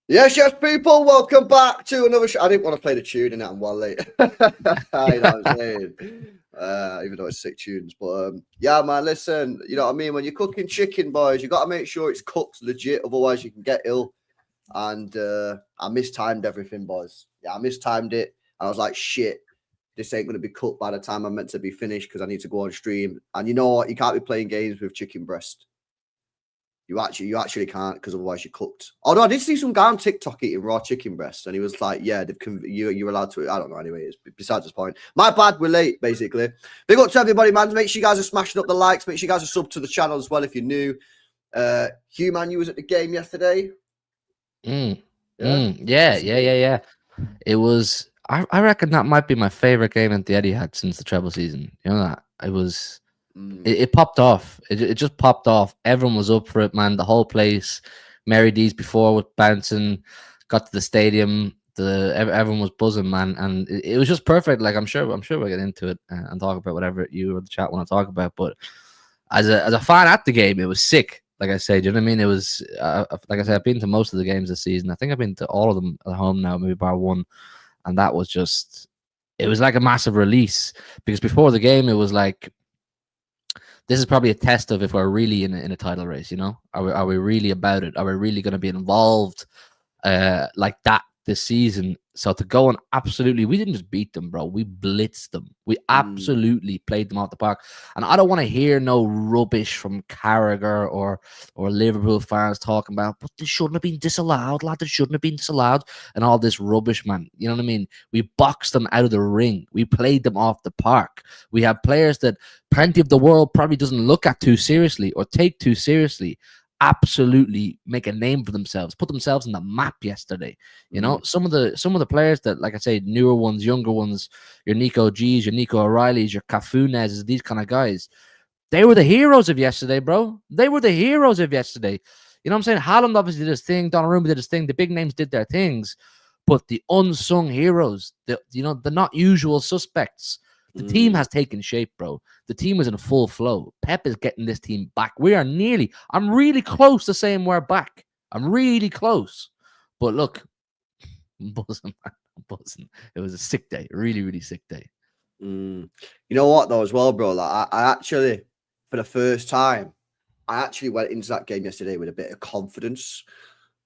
Yes, people, welcome back to another show. I didn't want to play the tune in that, I'm well late. You know what I'm saying? Even though it's sick tunes. But yeah, man, listen, you know what I mean? When you're cooking chicken, boys, you got to make sure it's cooked legit, otherwise you can get ill. And I mistimed everything, boys. Yeah, I mistimed it. I was like, shit, this ain't going to be cooked by the time I'm meant to be finished because I need to go on stream. And you know what? You can't be playing games with chicken breast. You actually can't because otherwise you're cooked. Although I did see some guy on TikTok eating raw chicken breast, and he was like, "Yeah, you're allowed to." I don't know. Anyway, it's besides the point. My bad. We're late, basically. Big up to everybody, man. Make sure you guys are smashing up the likes. Make sure you guys are sub to the channel as well if you're new. Hugh, man, you was at the game yesterday. Mm, Yeah. yeah. It was. I reckon that might be my favorite game at the Etihad since the treble season. You know that it was. Mm, It popped off. It just popped off. Everyone was up for it, man. The whole place. Mary D's before was bouncing. Got to the stadium. Everyone was buzzing, man, and it was just perfect. Like I'm sure we'll get into it and talk about whatever you or the chat want to talk about. But as a fan at the game, it was sick. Like I said, you know what I mean? It was like I said, I've been to most of the games this season. I think I've been to all of them at home now, maybe bar one, and that was just it was like a massive release because before the game, it was like this is probably a test of if we're really in a title race. You know, are we really about it? Are we really going to be involved like that this season? So to go and absolutely, we didn't just beat them, bro. We blitzed them. We mm, absolutely played them out the park. And I don't want to hear no rubbish from Carragher or Liverpool fans talking about, but they shouldn't have been disallowed, lad. They shouldn't have been disallowed, and all this rubbish, man. You know what I mean? We boxed them out of the ring. We played them off the park. We have players that plenty of the world probably doesn't look at too seriously or take too seriously absolutely make a name for themselves, put themselves on the map yesterday. You know, mm, some of the players that, like I say, newer ones, younger ones, your Nico G's, your Nico O'Reilly's, your Cafunes, these kind of guys, they were the heroes of yesterday, bro. They were the heroes of yesterday. You know what I'm saying? Haaland obviously did his thing, Donnarumma did his thing, the big names did their things, but the unsung heroes, the not usual suspects, the team mm. has taken shape, bro. The team is in full flow. Pep is getting this team back. We are nearly, I'm really close to saying we're back. I'm really close. But look, I'm buzzing, man. I'm buzzing. It was a sick day, a really, really sick day. Mm. You know what though, as well, bro? Like I actually, for the first time, I actually went into that game yesterday with a bit of confidence.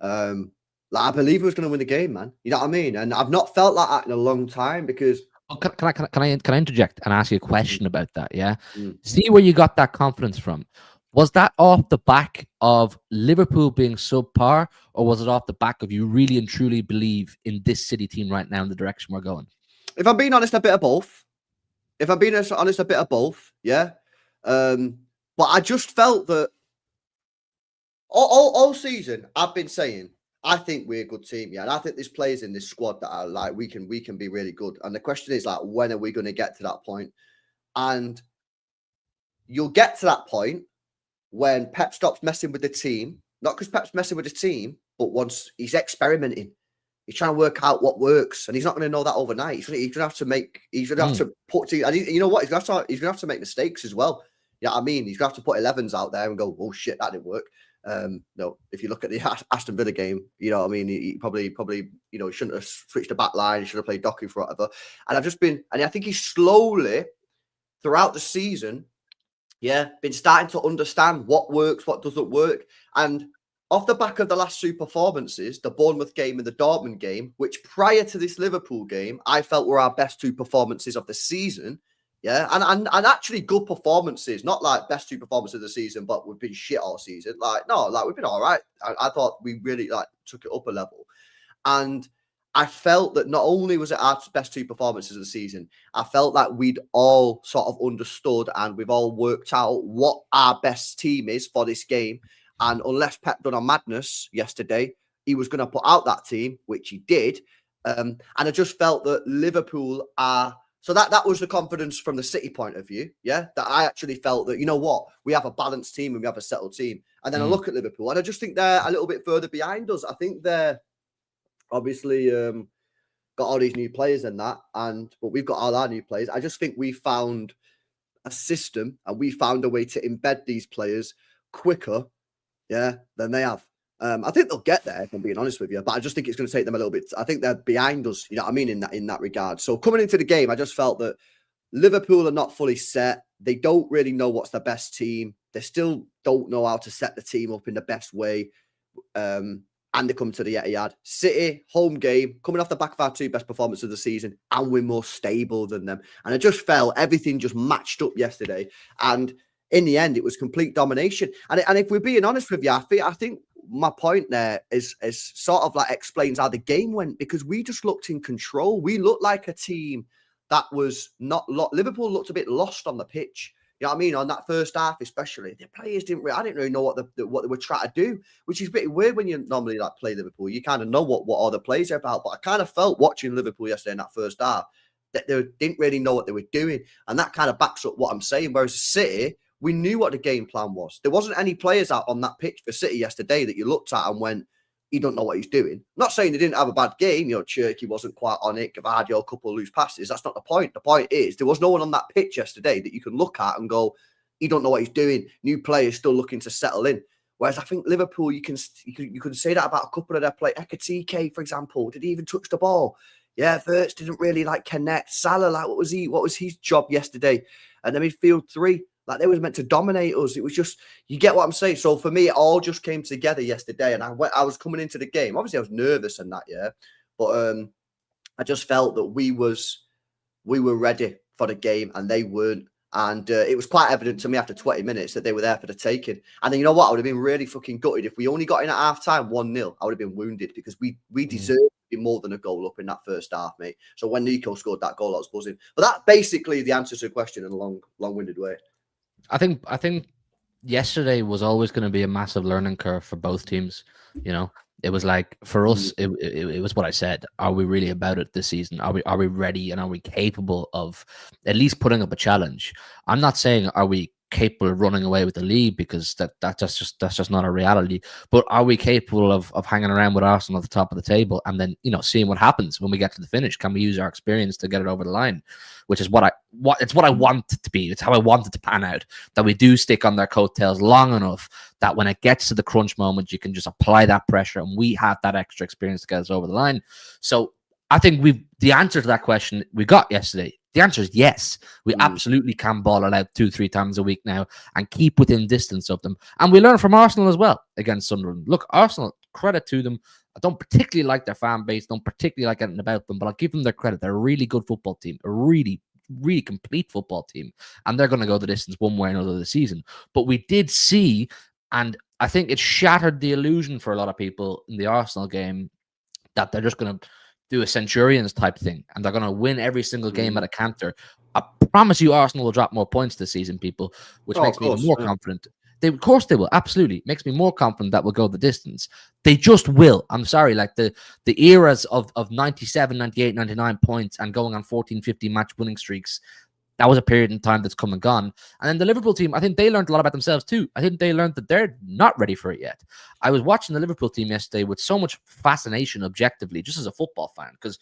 Um, like I believe we was going to win the game, man. You know what I mean? And I've not felt like that in a long time because Oh, can I interject and ask you a mm, question about that? Yeah. mm. See where you got that confidence from. Was that off the back of Liverpool being subpar, or was it off the back of you really and truly believe in this City team right now in the direction we're going? If I'm being honest, a bit of both. If I'm being honest, a bit of both. Yeah. But I just felt that all season I've been saying I think we're a good team, yeah, and I think there's players in this squad that are like we can be really good. And the question is like, when are we going to get to that point? And you'll get to that point when Pep stops messing with the team, not because Pep's messing with the team, but once he's experimenting, he's trying to work out what works, and he's not going to know that overnight. He's going to have to make, he's going to have Mm. to put, and you know what, he's going to have to make mistakes as well. Yeah, you know I mean, he's going to have to put 11s out there and go, oh shit, that didn't work. No, if you look at the Aston Villa game, you know what I mean, he probably, you know, he shouldn't have switched the back line, he should have played Doku for whatever. And I think he's slowly throughout the season, yeah, been starting to understand what works, what doesn't work. And off the back of the last two performances, the Bournemouth game and the Dortmund game, which prior to this Liverpool game, I felt were our best two performances of the season. Yeah, and actually good performances, not like best two performances of the season, but we've been shit all season. Like, no, like we've been all right. I thought we really like took it up a level. And I felt that not only was it our best two performances of the season, I felt that we'd all sort of understood and we've all worked out what our best team is for this game. And unless Pep done a madness yesterday, he was going to put out that team, which he did. And I just felt that Liverpool are. So that was the confidence from the City point of view, yeah. That I actually felt that, you know what, we have a balanced team and we have a settled team. And then I Mm. look at Liverpool and I just think they're a little bit further behind us. I think they're obviously got all these new players and that, and but we've got all our new players. I just think we found a system and we found a way to embed these players quicker, yeah, than they have. I think they'll get there, if I'm being honest with you, but I just think it's going to take them a little bit. I think they're behind us, you know what I mean, in that regard. So coming into the game, I just felt that Liverpool are not fully set. They don't really know what's the best team. They still don't know how to set the team up in the best way. And they come to the Etihad. City, home game, coming off the back of our 2 best performances of the season, and we're more stable than them. And I just felt everything just matched up yesterday. And in the end, it was complete domination. And if we're being honest with you, I think my point there is sort of like explains how the game went, because we just looked in control. We looked like a team that was not Liverpool looked a bit lost on the pitch. You know what I mean? On that first half, especially, the players I didn't really know what they were trying to do, which is a bit weird when you normally like play Liverpool. You kind of know what all the plays are about. But I kind of felt watching Liverpool yesterday in that first half that they didn't really know what they were doing. And that kind of backs up what I'm saying. Whereas City, we knew what the game plan was. There wasn't any players out on that pitch for City yesterday that you looked at and went, he don't know what he's doing. I'm not saying they didn't have a bad game. You know, Cherky wasn't quite on it. Gavardio, a couple of loose passes. That's not the point. The point is there was no one on that pitch yesterday that you can look at and go, he don't know what he's doing. New players still looking to settle in. Whereas I think Liverpool, you can say that about a couple of their players. Ekitike, for example, did he even touch the ball? Yeah, Verts didn't really like connect. Salah, like what was his job yesterday? And the midfield 3. Like they was meant to dominate us. It was just, you get what I'm saying. So for me, it all just came together yesterday. And I was coming into the game. Obviously, I was nervous and that, yeah. But I just felt that we were ready for the game and they weren't. And it was quite evident to me after 20 minutes that they were there for the taking. And then you know what? I would have been really fucking gutted if we only got in at half time 1-0. I would have been wounded because we deserved to be more than a goal up in that first half, mate. So when Nico scored that goal, I was buzzing. But that basically the answer to the question in a long-winded way. I think yesterday was always going to be a massive learning curve for both teams. You know, it was like for us, it was what I said. Are we really about it this season? Are we ready and are we capable of at least putting up a challenge? I'm not saying are we capable of running away with the league, because that's just not a reality. But are we capable of hanging around with Arsenal at the top of the table and then, you know, seeing what happens when we get to the finish? Can we use our experience to get it over the line? Which is what I want it to be. It's how I want it to pan out. That we do stick on their coattails long enough that when it gets to the crunch moment, you can just apply that pressure, and we have that extra experience to get us over the line. So I think the answer to that question we got yesterday. The answer is yes. We absolutely can ball it out 2-3 times a week now and keep within distance of them. And we learn from Arsenal as well against Sunderland. Look, Arsenal, credit to them. I don't particularly like their fan base, don't particularly like anything about them, but I'll give them their credit. They're a really good football team, a really, really complete football team. And they're going to go the distance one way or another this season. But we did see, and I think it shattered the illusion for a lot of people in the Arsenal game, that they're just going to do a Centurions type thing and they're going to win every single game at a canter. I promise you Arsenal will drop more points this season, people, which makes me even more confident. Of course they will. Absolutely. Makes me more confident that we'll go the distance. They just will. I'm sorry. Like the eras of 97, 98, 99 points and going on 14, 15 match winning streaks, that was a period in time that's come and gone. And then the Liverpool team, I think they learned a lot about themselves too. I think they learned that they're not ready for it yet. I was watching the Liverpool team yesterday with so much fascination objectively, just as a football fan, because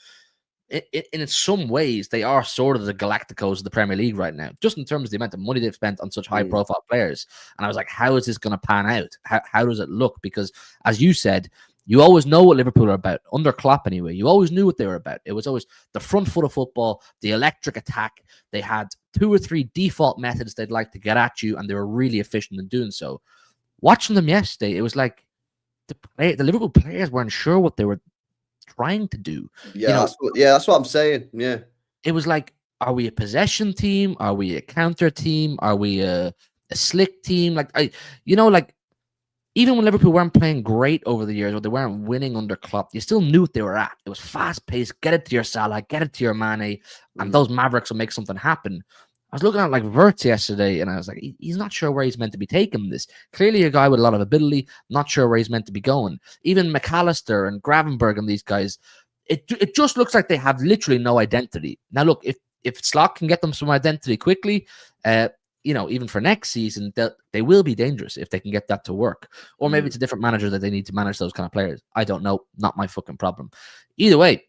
in some ways they are sort of the Galacticos of the Premier League right now, just in terms of the amount of money they've spent on such high-profile players. And I was like, how is this going to pan out? How does it look? Because as you said, you always know what Liverpool are about. Under Klopp, anyway, you always knew what they were about. It was always the front foot of football, the electric attack. They had 2 or 3 default methods they'd like to get at you, and they were really efficient in doing so. Watching them yesterday, it was like the Liverpool players weren't sure what they were trying to do. Yeah, that's what I'm saying. Yeah, it was like, are we a possession team? Are we a counter team? Are we a slick team? Like even when Liverpool weren't playing great over the years, or they weren't winning under Klopp, you still knew what they were at. It was fast-paced. Get it to your Salah, get it to your Mane, and those Mavericks will make something happen. I was looking at like Verts yesterday, and I was like, he's not sure where he's meant to be taking this. Clearly a guy with a lot of ability, not sure where he's meant to be going. Even McAllister and Gravenberg and these guys, it just looks like they have literally no identity. Now, look, if Slot can get them some identity quickly, even for next season, they will be dangerous if they can get that to work. Or maybe it's a different manager that they need to manage those kind of players. I don't know. Not my fucking problem. Either way,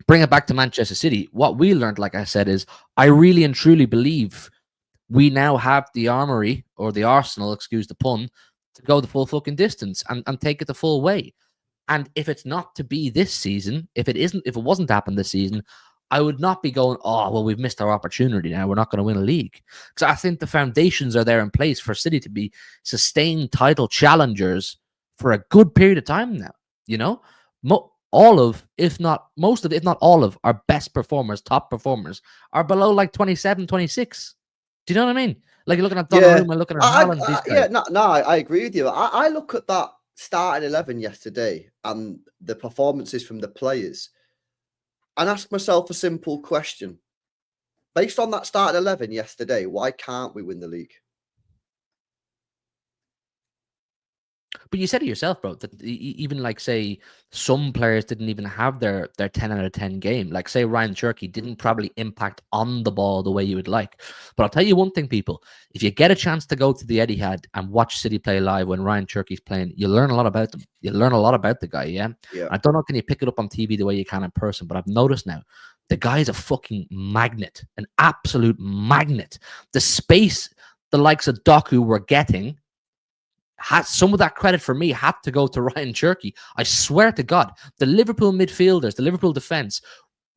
bring it back to Manchester City. What we learned, like I said, is I really and truly believe we now have the armory, or the arsenal, excuse the pun, to go the full fucking distance and take it the full way. And if it's not to be this season, if it wasn't to happen this season, I would not be going, oh, well, we've missed our opportunity now. We're not going to win a league. Because I think the foundations are there in place for City to be sustained title challengers for a good period of time now. You know, all of, if not most of, if not all of our best performers, top performers, are below like 27, 26. Do you know what I mean? Like you're looking at Donnarumma, looking at Haaland, these guys. No, I agree with you. I look at that starting 11 yesterday and the performances from the players and ask myself a simple question. Based on that starting 11 yesterday, why can't we win the league? But you said it yourself, bro, that even like, say, some players didn't even have their 10 out of 10 game. Like, say, Ryan Cherky didn't probably impact on the ball the way you would like. But I'll tell you one thing, people. If you get a chance to go to the Etihad and watch City play live when Ryan Cherky's playing, you learn a lot about them. You learn a lot about the guy, yeah? I don't know, can you pick it up on TV the way you can in person, but I've noticed now, the guy's a fucking magnet, an absolute magnet. The space the likes of Doku were getting, some of that credit for me had to go to Ryan Cherky. I swear to God, the Liverpool midfielders, the Liverpool defense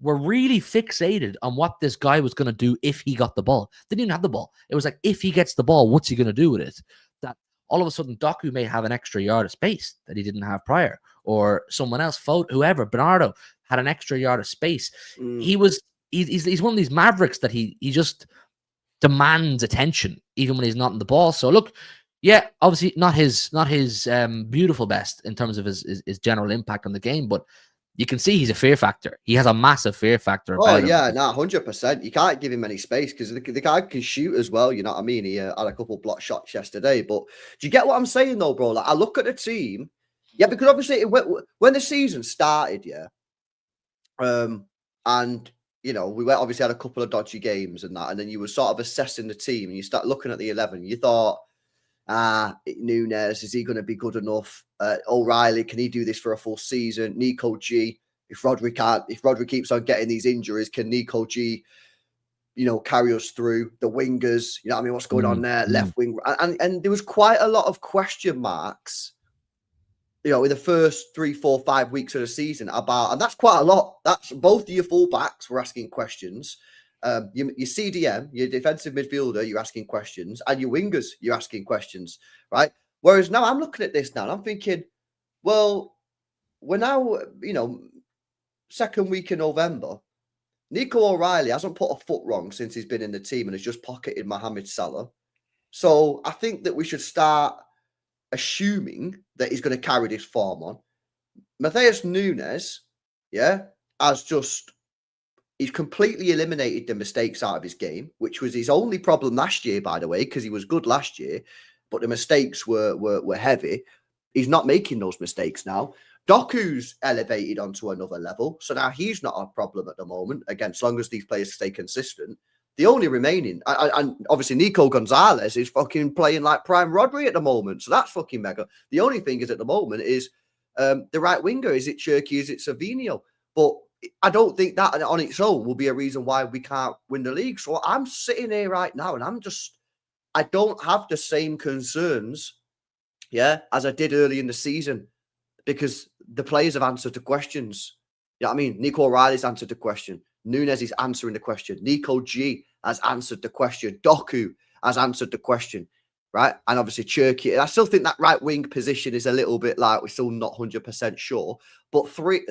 were really fixated on what this guy was going to do if he got the ball. They didn't even have the ball. It was like, if he gets the ball, what's he going to do with it? That all of a sudden, Doku may have an extra yard of space that he didn't have prior, or someone else, whoever, Bernardo had an extra yard of space. He's one of these mavericks that he just demands attention, even when he's not in the ball. So look, yeah, obviously not his beautiful best in terms of his general impact on the game, but you can see he's a fear factor. He has a massive fear factor. Oh yeah, 100%. You can't give him any space because the guy can shoot as well. You know what I mean? He had a couple block shots yesterday. But do you get what I'm saying though, bro? Like I look at the team, yeah, because obviously when the season started, yeah, and you know we obviously had a couple of dodgy games and that, and then you were sort of assessing the team, and you start looking at the 11. You thought, Nunes, is he going to be good enough? O'Reilly, can he do this for a full season? Nico G, if Rodri keeps on getting these injuries, can Nico G, you know, carry us through? The wingers, you know what I mean? What's going on there? Left wing. And there was quite a lot of question marks, you know, in the first 3, 4, 5 weeks of the season and that's quite a lot. That's both of your fullbacks were asking questions. Your CDM, your defensive midfielder, you're asking questions, and your wingers, you're asking questions, right? Whereas now I'm looking at this now and I'm thinking, well, we're now, you know, second week in November. Nico O'Reilly hasn't put a foot wrong since he's been in the team and has just pocketed Mohamed Salah. So I think that we should start assuming that he's going to carry this form on. Matheus Nunes, yeah, he's completely eliminated the mistakes out of his game, which was his only problem last year, by the way, because he was good last year, but the mistakes were heavy. He's not making those mistakes now. Doku's elevated onto another level, so now he's not a problem at the moment. Again, as long as these players stay consistent. The only remaining, and obviously Nico Gonzalez is fucking playing like prime Rodri at the moment, so that's fucking mega. The only thing is at the moment is the right winger. Is it Cherky? Is it Savinho? But I don't think that on its own will be a reason why we can't win the league. So I'm sitting here right now and I don't have the same concerns, yeah, as I did early in the season because the players have answered the questions. You know what I mean? Nico O'Reilly's answered the question. Nunes is answering the question. Nico G has answered the question. Doku has answered the question, right? And obviously Cherky. I still think that right wing position is a little bit like we're still not 100% sure, but 4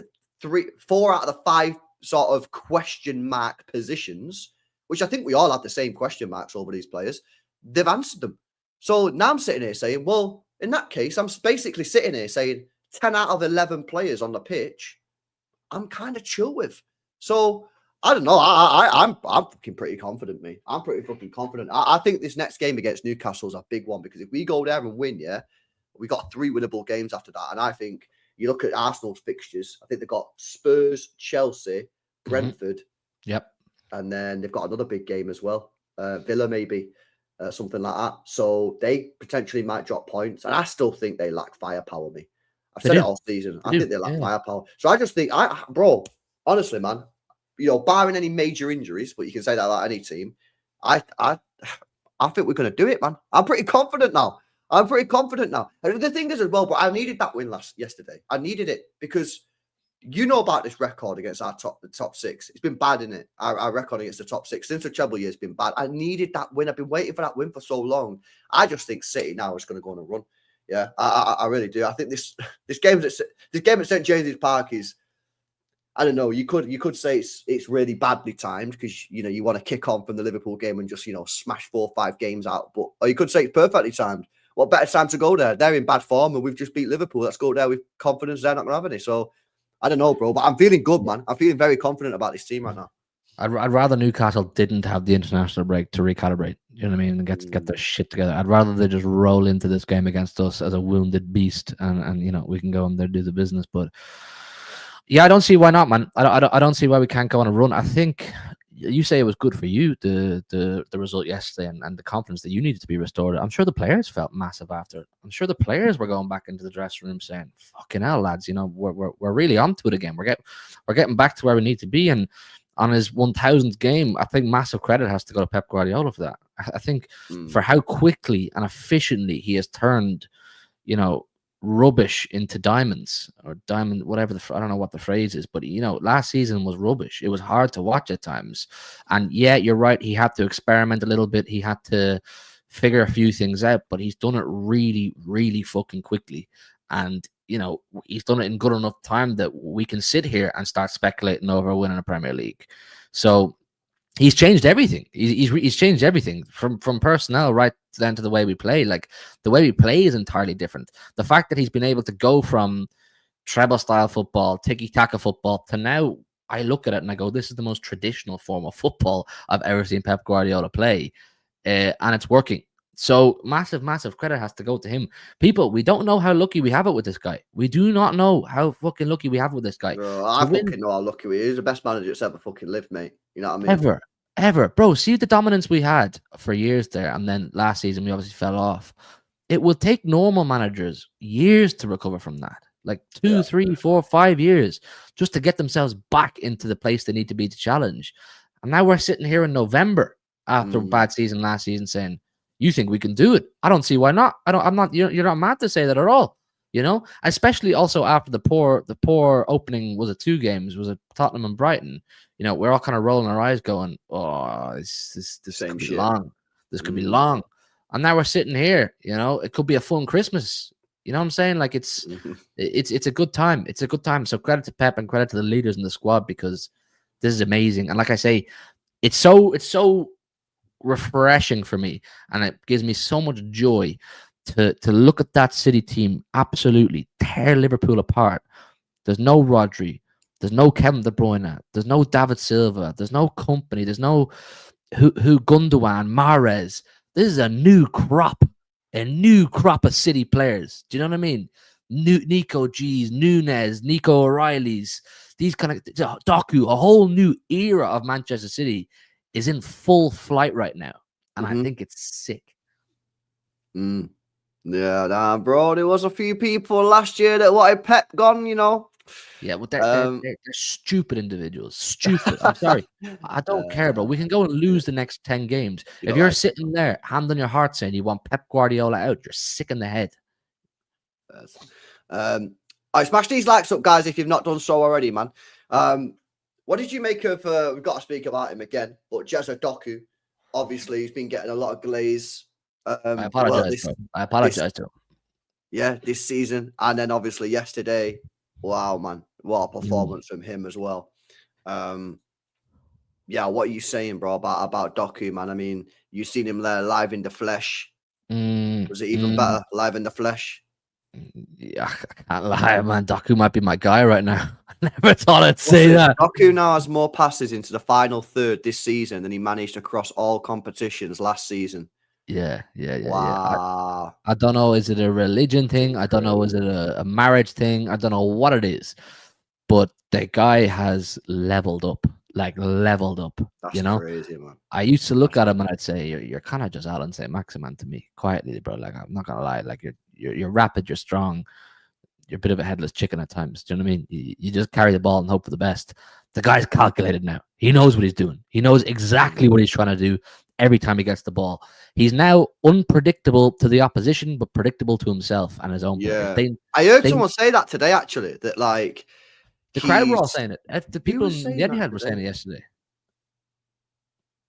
out of the 5 sort of question mark positions, which I think we all have the same question marks over these players, they've answered them. So now I'm sitting here saying, well, in that case, I'm basically sitting here saying 10 out of 11 players on the pitch, I'm kind of chill with. So I don't know. I'm fucking pretty confident, me. I'm pretty fucking confident. I think this next game against Newcastle is a big one because if we go there and win, yeah, we got 3 winnable games after that. And I think you look at Arsenal's fixtures, I think they've got Spurs, Chelsea, Brentford. Yep. And then they've got another big game as well. Villa, maybe, something like that. So they potentially might drop points. And I still think they lack firepower, me. I've said it all season. I think they lack firepower. So I just think, bro, honestly, man, you know, barring any major injuries, but you can say that about any team, I think we're going to do it, man. I'm pretty confident now. I'm pretty confident now. And the thing is as well, but I needed that win yesterday. I needed it because you know about this record against the top six. It's been bad, isn't it? Our record against the top six since the treble year has been bad. I needed that win. I've been waiting for that win for so long. I just think City now is going to go on a run. Yeah, I really do. I think this game at St James's Park is, I don't know. You could say it's really badly timed because you want to kick on from the Liverpool game and just smash 4 or 5 games out. But or you could say it's perfectly timed. What better time to go there? They're in bad form and we've just beat Liverpool. Let's go there with confidence. They're not going to have any. So I don't know, bro. But I'm feeling good, man. I'm feeling very confident about this team right now. I'd rather Newcastle didn't have the international break to recalibrate. You know what I mean? And get their shit together. I'd rather they just roll into this game against us as a wounded beast, and we can go in there do the business. But yeah, I don't see why not, man. I don't see why we can't go on a run. I think you say it was good for you the result yesterday and the confidence that you needed to be restored. I'm sure the players felt massive after it. I'm sure the players were going back into the dressing room saying, "Fucking hell, lads! We're really onto it again. We're getting back to where we need to be." And on his 1000th game, I think massive credit has to go to Pep Guardiola for that. I think for how quickly and efficiently he has turned, rubbish into diamonds or diamond, whatever I don't know what the phrase is, but last season was rubbish. It was hard to watch at times. And yeah, you're right. He had to experiment a little bit. He had to figure a few things out, but he's done it really, really fucking quickly. And he's done it in good enough time that we can sit here and start speculating over winning a Premier League. So he's changed everything. He's changed everything from personnel right down to the way we play. Like the way we play is entirely different. The fact that he's been able to go from treble style football, tiki-taka football to now, I look at it and I go, this is the most traditional form of football I've ever seen Pep Guardiola play, and it's working. So massive credit has to go to him. People, we don't know how lucky we have it with this guy. We do not know how fucking lucky we have with this guy. Bro, I fucking know how lucky he is. He's the best manager that's ever fucking lived, mate. You know what I mean? Ever. Bro, see the dominance we had for years there. And then last season, we obviously fell off. It will take normal managers years to recover from that. Like 2, 3, 4, 5 years just to get themselves back into the place they need to be to challenge. And now we're sitting here in November after a bad season last season saying, you think we can do it? I don't see why not. I'm not. You're not mad to say that at all. Especially also after the poor opening. Was it 2 games? Was it Tottenham and Brighton? We're all kind of rolling our eyes, going, "Oh, this could be long. This could be long." And now we're sitting here. It could be a fun Christmas. You know what I'm saying? Like it's a good time. It's a good time. So credit to Pep and credit to the leaders in the squad because this is amazing. And like I say, it's so refreshing for me, and it gives me so much joy to look at that City team absolutely tear Liverpool apart. There's no Rodri, there's no Kevin De Bruyne, there's no David Silva, there's no company, there's no Gundogan, Mahrez. This is a new crop of City players. Do you know what I mean? Nico G's, Nunez, Nico O'Reilly's, these kind of Doku, a whole new era of Manchester City is in full flight right now, and I think it's sick. Yeah, nah, bro. There was a few people last year that wanted Pep gone. Yeah, well, they're stupid individuals. Stupid. I'm sorry. I don't care, bro. We can go and lose the next 10 games. If you're sitting there, hand on your heart, saying you want Pep Guardiola out, you're sick in the head. I smash these likes up, guys, if you've not done so already, man. What did you make of, we've got to speak about him again, but Jezza Doku, obviously, he's been getting a lot of glaze. I apologize, I apologize to him. Yeah, this season. And then obviously yesterday, wow, man, what a performance from him as well. Yeah, what are you saying, bro, about Doku, man? I mean, you've seen him there live in the flesh. Was it even better, live in the flesh? Yeah, I can't lie, man. Doku might be my guy right now. I never thought I'd say that. Doku now has more passes into the final third this season than he managed across all competitions last season. Yeah. Wow. I don't know. Is it a religion thing? I don't know. Is it a marriage thing? I don't know what it is. But the guy has leveled up. That's crazy, man. I used to look at him and I'd say, you're kind of just Alan St. Maximin to me, quietly, bro. Like, I'm not gonna lie. Like, you're rapid, you're strong, you're a bit of a headless chicken at times. Do you know what I mean? You just carry the ball and hope for the best. The guy's calculated now. He knows what he's doing. He knows exactly what he's trying to do. every time he gets the ball. He's now unpredictable to the opposition, but predictable to himself and his own players. Yeah. I heard they someone say that today, actually, that like the crowd were all he's. saying it. The Who people was in the saying that Etihad were saying today? it yesterday.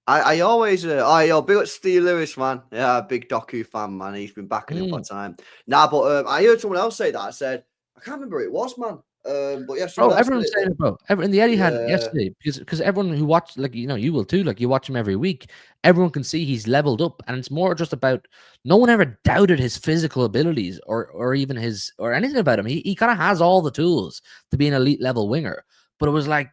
I always, yo, big up Steve Lewis, man. Yeah, big Doku fan, man. He's been backing him for time. Nah, but I heard someone else say that. I said, I can't remember who it was, man. But yeah, Bro, someone else said everyone's saying it. it, bro. In the Etihad Yeah. yesterday, because everyone who watched, like, you know, you will too, like, you watch him every week. Everyone can see he's leveled up, and it's more just about, no one ever doubted his physical abilities or even his or anything about him. He kind of has all the tools to be an elite level winger, but it was like,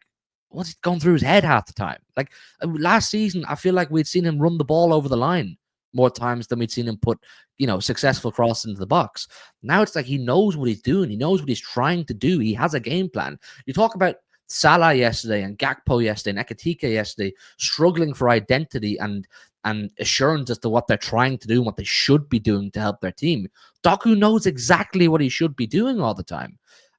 what's going through his head half the time? Like last season, I feel like we'd seen him run the ball over the line more times than we'd seen him put, you know, successful cross into the box. Now it's like he knows what he's doing. He knows what he's trying to do. He has a game plan. You talk about Salah yesterday and Gakpo yesterday and Ekitike yesterday struggling for identity and assurance as to what they're trying to do and what they should be doing to help their team. Doku knows exactly what he should be doing all the time.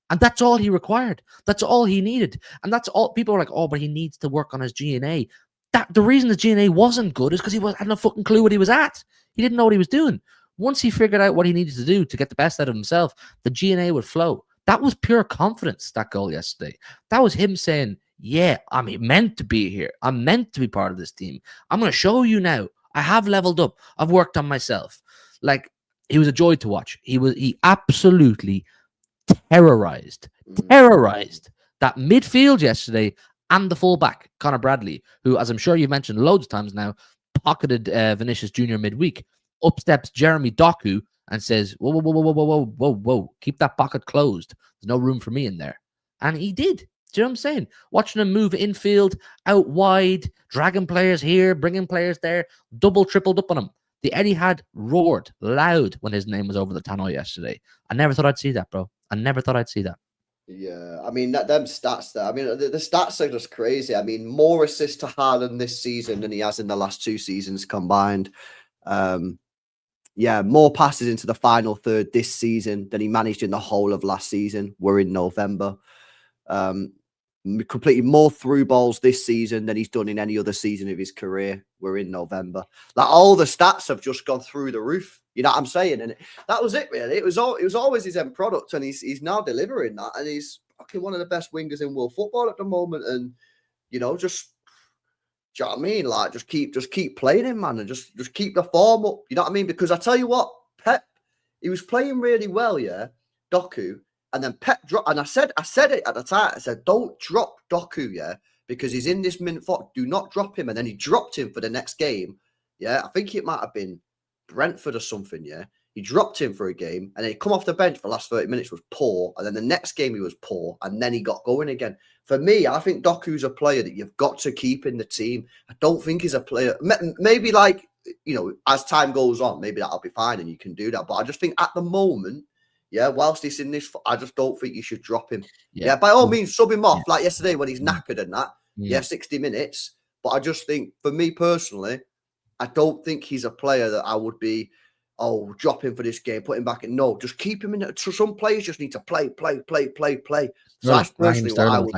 And that's all he required. That's all he needed. And that's all people are like, oh, but he needs to work on his G&A. That the reason the G&A wasn't good is because he had no fucking clue what he was at. He didn't know what he was doing. Once he figured out what he needed to do to get the best out of himself, the G&A would flow. That was pure confidence, that goal yesterday. That was him saying, yeah, I'm meant to be here. I'm meant to be part of this team. I'm going to show you now. I have leveled up. I've worked on myself. Like, he was a joy to watch. He absolutely terrorized that midfield yesterday and the fullback, Connor Bradley, who, as I'm sure you've mentioned loads of times now, pocketed Vinicius Jr. midweek. Up steps Jeremy Doku and says, whoa, whoa, whoa, whoa, whoa, whoa, whoa, whoa, keep that pocket closed. There's no room for me in there. And he did. Do you know what I'm saying? Watching him move infield, out wide, dragging players here, bringing players there, double, tripled up on him. The Etihad roared loud when his name was over the tannoy yesterday. I never thought I'd see that, bro. I never thought I'd see that. Yeah, I mean, them stats there. I mean, the stats are just crazy. I mean, more assists to Haaland this season than he has in the last 2 seasons combined. Yeah, more passes into the final third this season than he managed in the whole of last season. We're in November. Completing more through balls this season than he's done in any other season of his career. We're in November. Like, all the stats have just gone through the roof. You know what I'm saying? And that was it, really. It was always his end product, and he's now delivering that, and he's fucking one of the best wingers in world football at the moment. And you know, just, do you know what I mean? Like, just keep playing him, man, and just keep the form up. You know what I mean? Because I tell you what, Pep, he was playing really well, yeah, Doku. And then Pep dropped, and I said it at the time. I said, don't drop Doku, yeah, because he's in this minute for. Do not drop him. And then he dropped him for the next game. Yeah, I think it might have been Brentford or something. Yeah, he dropped him for a game, and then he come off the bench for the last 30 minutes was poor, and then the next game he was poor, and then he got going again. For me, I think Doku's a player that you've got to keep in the team. I don't think he's a player. Maybe, like, you know, as time goes on, maybe that'll be fine and you can do that. But I just think at the moment, yeah, whilst he's in this, I just don't think you should drop him. Yeah, by all means, sub him off, like yesterday when he's knackered and that. Yeah, 60 minutes. But I just think, for me personally, I don't think he's a player that I would be, oh, drop him for this game, put him back in. No, just keep him in it. So some players just need to play. So that's personally what I would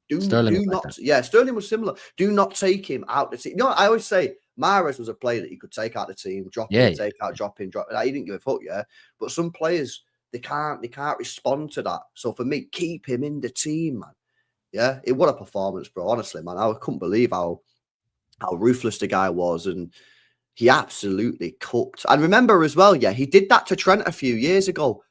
do. Do not. Yeah, Sterling was similar. Do not take him out the team. You know, I always say Mahrez was a player that you could take out the team, drop him, take out, drop him, drop. He didn't give a fuck, yeah. But some players, they can't respond to that. So for me, keep him in the team, man. Yeah, what a performance, bro. Honestly, man, I couldn't believe how ruthless the guy was, and he absolutely cooked. And remember as well, yeah, he did that to Trent a few years ago,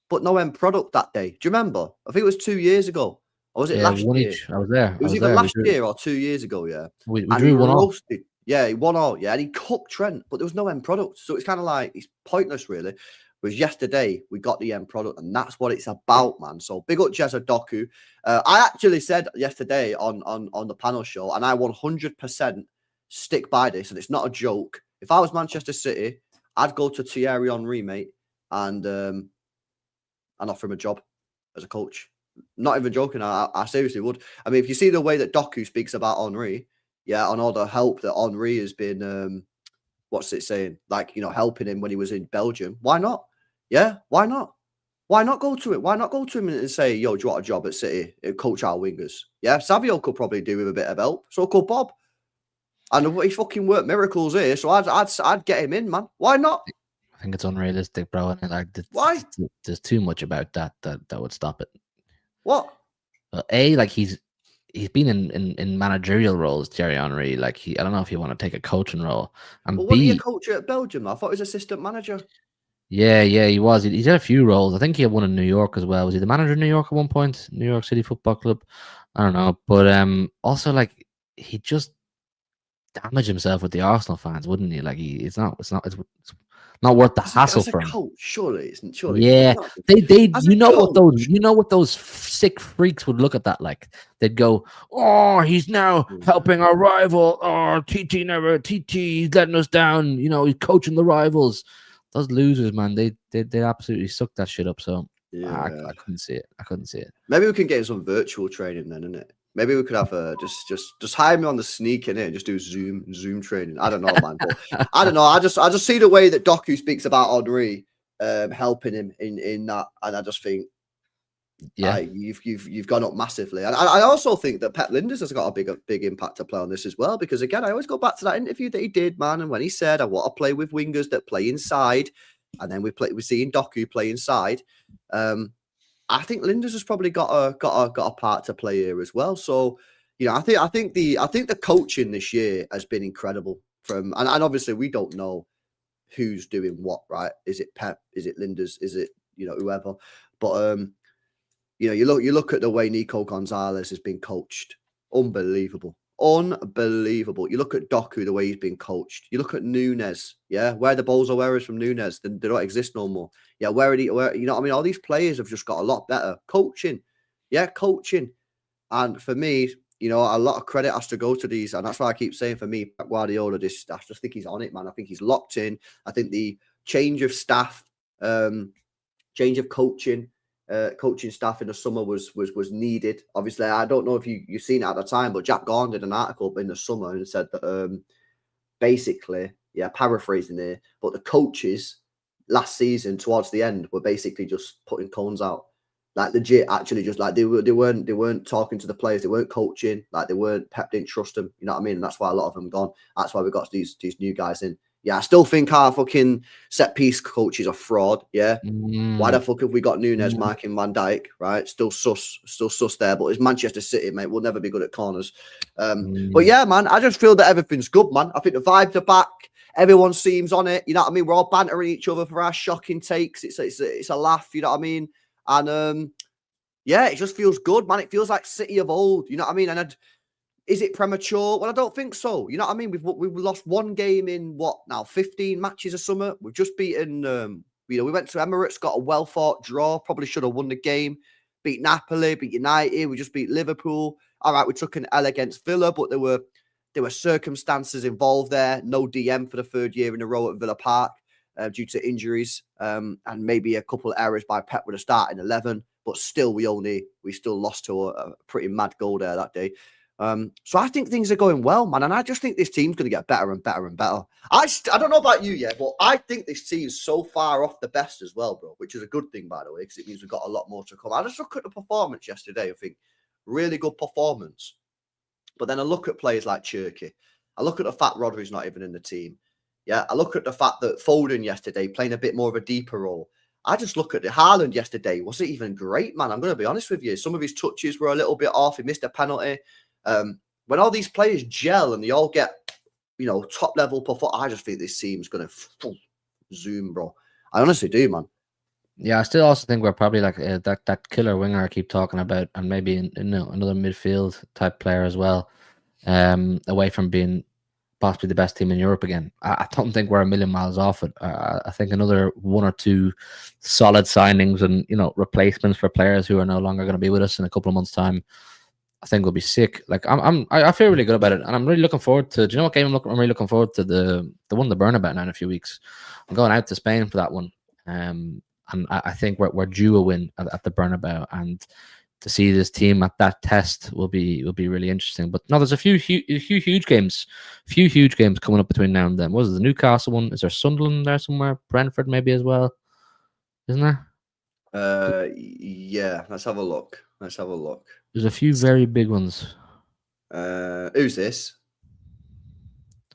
but no end product that day. Do you remember? I think it was 2 years ago. Or was it last year? I was there. It was either last year or 2 years ago, yeah. We drew one roasted. Yeah, he won all, yeah, and he cooked Trent, but there was no end product. So it's kind of like, it's pointless, really. Whereas yesterday, we got the end product, and that's what it's about, man. So big up Jezza Doku. I actually said yesterday on the panel show, and I 100% stick by this, and it's not a joke. If I was Manchester City, I'd go to Thierry Henry, mate, and offer him a job as a coach. Not even joking. I seriously would. I mean, if you see the way that Doku speaks about Henry, yeah, on all the help that Henry has been, what's it saying? Like, you know, helping him when he was in Belgium. Why not? Yeah, why not? Why not go to it? Why not go to him and say, yo, do you want a job at City? Coach our wingers. Yeah, Savio could probably do with a bit of help. So could Bob. And he fucking worked miracles here, so I'd get him in, man. Why not? I think it's unrealistic, bro. And like, Why? there's too much about that would stop it. What? Like he's been in managerial roles, Thierry Henry. Like I don't know if you want to take a coaching role. And Well, wasn't he a B, coach at Belgium? I thought he was assistant manager. yeah, he was. He's had a few roles. I think he had one in New York as well. Was he the manager in New York at one point? New York City Football Club. I don't know, but also like he just damaged himself with the Arsenal fans, wouldn't he? Like it's not worth the hassle As a for him. coach, surely isn't. Surely Yeah, not. they As a you know what those sick freaks would look at that like. They'd go, "Oh, he's now helping our rival. Oh, TT, he's letting us down. You know, he's coaching the rivals." Those losers, man, they absolutely sucked that shit up. So I couldn't see it. I couldn't see it. Maybe we can get some virtual training then, innit? Maybe we could have just hire me on the sneak in it and just do Zoom training. I don't know, man. But I don't know. I just see the way that Doku speaks about Henry helping him in that, and I just think, yeah, you've gone up massively. And I also think that Pep Linders has got a big impact to play on this as well, because again, I always go back to that interview that he did, man, and when he said, "I want to play with wingers that play inside," and then we're seeing Doku play inside. I think Linders has probably got a part to play here as well. So, you know, I think the coaching this year has been incredible. And obviously we don't know who's doing what, right? Is it Pep? Is it Linders? Is it whoever? But you look at the way Nico Gonzalez has been coached, unbelievable. Unbelievable. You look at Doku, the way he's been coached. You look at Nunes, yeah, where the balls are wearers from Nunes, they don't exist no more. Yeah, where you know what I mean? All these players have just got a lot better. Coaching. Yeah, coaching. And for me, a lot of credit has to go to these. And that's why I keep saying, for me, Pep Guardiola, I just think he's on it, man. I think he's locked in. I think the change of staff, change of coaching staff in the summer was needed. Obviously, I don't know if you've seen it at the time, but Jack Gorn did an article in the summer and said that basically, paraphrasing here, but the coaches last season towards the end were basically just putting cones out, like legit. Actually, just like they weren't talking to the players, they weren't coaching, like Pep didn't trust them. You know what I mean? And that's why a lot of them gone. That's why we got these new guys in. Yeah, I still think our fucking set piece coach is a fraud. Yeah. Why the fuck have we got Nunes marking Van Dijk, right? Still sus there, but it's Manchester City, mate. We'll never be good at corners. But yeah, man, I just feel that everything's good, man. I think the vibes are back. Everyone seems on it. You know what I mean? We're all bantering each other for our shocking takes. It's a laugh, you know what I mean? And yeah, it just feels good, man. It feels like City of old, you know what I mean? And is it premature? Well, I don't think so. You know what I mean? We've lost one game in 15 matches or summer. We've just beaten. We went to Emirates, got a well fought draw. Probably should have won the game. Beat Napoli, beat United. We just beat Liverpool. All right, we took an L against Villa, but there were circumstances involved there. No DM for the third year in a row at Villa Park due to injuries and maybe a couple of errors by Pep with a starting 11. But still, we still lost to a pretty mad goal there that day. So I think things are going well, man, and I just think this team's going to get better and better and better. I don't know about you yet, but I think this team's so far off the best as well, bro, which is a good thing, by the way, because it means we've got a lot more to come. I just look at the performance yesterday. I think really good performance, but then I look at players like Cherky. I look at the fact Rodri's not even in the team. Yeah, I look at the fact that Foden yesterday playing a bit more of a deeper role. I just look at the Haaland yesterday. Wasn't even great, man. I'm going to be honest with you. Some of his touches were a little bit off. He missed a penalty. When all these players gel and they all get, top level performance, I just think this team's going to zoom, bro. I honestly do, man. Yeah, I still also think we're probably like that killer winger I keep talking about, and maybe another midfield type player as well. Away from being possibly the best team in Europe again, I don't think we're a million miles off it. I think another one or two solid signings and replacements for players who are no longer going to be with us in a couple of months' time, I think we'll be sick. Like I feel really good about it, and I'm really looking forward to. Do you know what game I'm really looking forward to? The one, the Burnabout now in a few weeks. I'm going out to Spain for that one, and I think we're due a win at the Burnabout, and to see this team at that test will be really interesting. But no, there's a few huge games coming up between now and then. What is it, the Newcastle one? Is there Sunderland there somewhere? Brentford maybe as well, isn't there? Yeah. Let's have a look. There's a few very big ones. Who's this?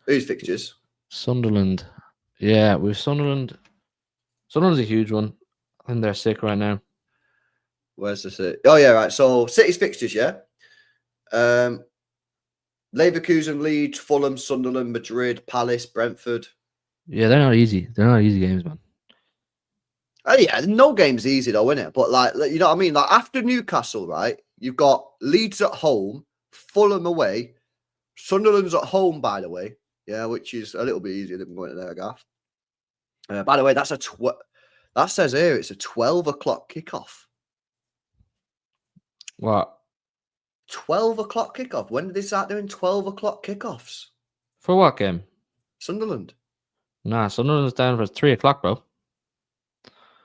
Who's fixtures? Sunderland. Yeah, with Sunderland. Sunderland's a huge one. I think they're sick right now. Where's the City? Oh yeah, right. So City's fixtures, yeah. Leverkusen, Leeds, Fulham, Sunderland, Madrid, Palace, Brentford. Yeah, they're not easy. They're not easy games, man. Oh yeah, no game's easy though, isn't it? But like, you know what I mean? Like after Newcastle, right? You've got Leeds at home, Fulham away, Sunderland's at home, by the way. Yeah, which is a little bit easier than going to their gaff. By the way, that's that says here it's a 12 o'clock kickoff. What? 12 o'clock kickoff. When did they start doing 12 o'clock kickoffs? For what game? Sunderland. Nah, Sunderland's down for 3 o'clock, bro.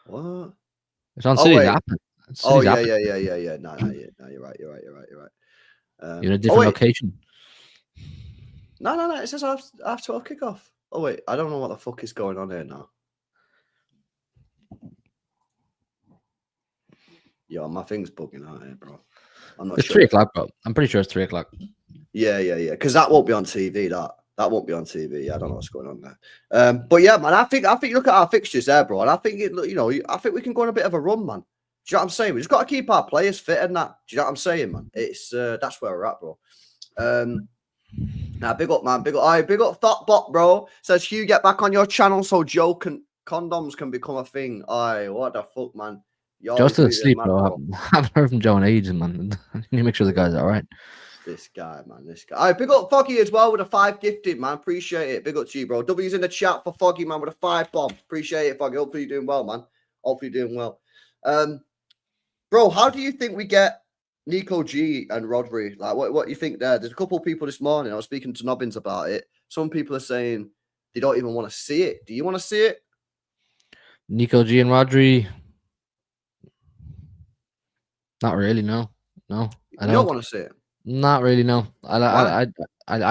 What? It's on City's app. Oh yeah. No, you're right. You're in a different location. No. It says half 12 kickoff. Oh wait, I don't know what the fuck is going on here now. Yo, my thing's bugging out here, bro. I'm not it's sure. 3 o'clock, bro. I'm pretty sure it's 3 o'clock. Yeah. Because that won't be on TV. That won't be on TV. I don't know what's going on there. But yeah, man, I think you look at our fixtures there, bro, and I think I think we can go on a bit of a run, man. Do you know what I'm saying? We just got to keep our players fit and that. Do you know what I'm saying, man? It's that's where we're at, bro. Now big up, man. Big up Thoughtbot, bro. Says Hugh, get back on your channel so condoms can become a thing. Aye, what the fuck, man? Joe's still asleep, bro. I haven't heard from Joe in ages, man. You need to make sure the guy's all right. This guy, man. This guy. All right, big up Foggy as well with a 5 gifted, man. Appreciate it. Big up to you, bro. W's in the chat for Foggy, man, with a 5 bomb. Appreciate it, Foggy. Hopefully you're doing well, man. Hopefully you're doing well. Bro, how do you think we get Nico G and Rodri? Like, what do you think there? There's a couple of people this morning. I was speaking to Nobbins about it. Some people are saying they don't even want to see it. Do you want to see it? Nico G and Rodri? Not really, no. I don't want to see it. Not really, no. I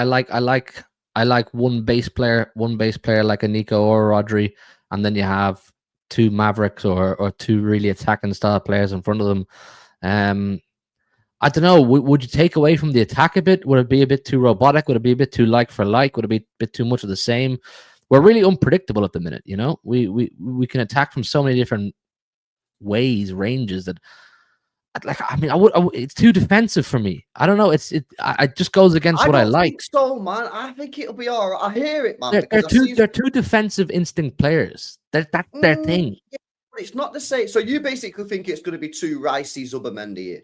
like one base player like a Nico or a Rodri, and then you have 2 Mavericks or 2 really attacking style players in front of them. I don't know. Would you take away from the attack a bit? Would it be a bit too robotic? Would it be a bit too like for like? Would it be a bit too much of the same? We're really unpredictable at the minute, you know. We can attack from so many different ways, ranges that. Like, I mean, it's too defensive for me. I don't know. It just goes against what I like. Think so, man. I think it'll be all right. I hear it, man. They're two defensive instinct players. That's their thing. Yeah, but it's not the same. So you basically think it's going to be 2 Ricey Zubermendi here?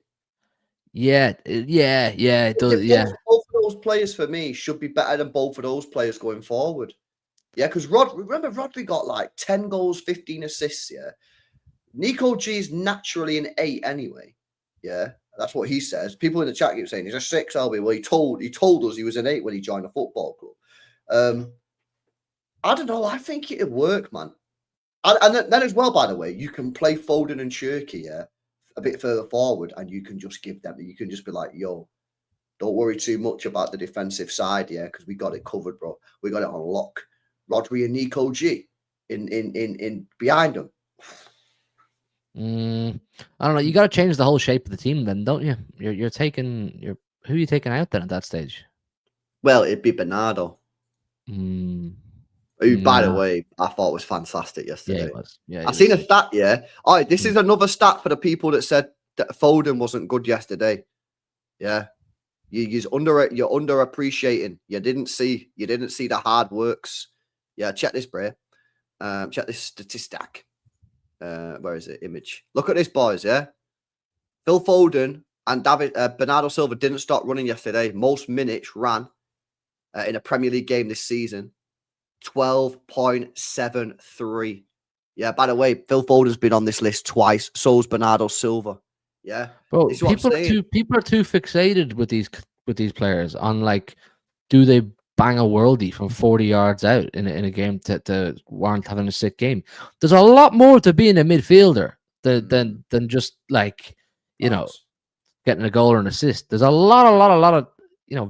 Yeah. It does. Yeah. Both of those players for me should be better than both of those players going forward. Yeah, because remember Rodri got like 10 goals, 15 assists. Yeah. Nico G's naturally an 8 anyway. Yeah, that's what he says. People in the chat keep saying he's a 6, LB. Well, he told us he was an 8 when he joined the football club. I don't know. I think it'd work, man. And then as well, by the way, you can play Foden and Cherky, yeah, a bit further forward, and you can just give them. You can just be like, yo, don't worry too much about the defensive side, yeah, because we got it covered, bro. We got it on lock. Rodri and Nico G in behind them. I don't know. You got to change the whole shape of the team, then, don't you? Who are you taking out then at that stage? Well, it'd be Bernardo. Who, by the way, I thought was fantastic yesterday. Yeah, it was. Yeah, I seen a stat. Yeah. All right, this is another stat for the people that said that Foden wasn't good yesterday. Yeah, you're underappreciating. You didn't see the hard works. Yeah, check this, Bray. Check this statistic. Where is it? Image. Look at this, boys. Yeah, Phil Foden and Bernardo Silva didn't stop running yesterday. Most minutes ran in a Premier League game this season. 12.73. Yeah. By the way, Phil Foden's been on this list twice. So's Bernardo Silva. Yeah. Bro, people are too fixated with these players on like, do they bang a worldie from 40 yards out in a game to warrant having a sick game? There's a lot more to being a midfielder than just like, you know, getting a goal or an assist. There's a lot of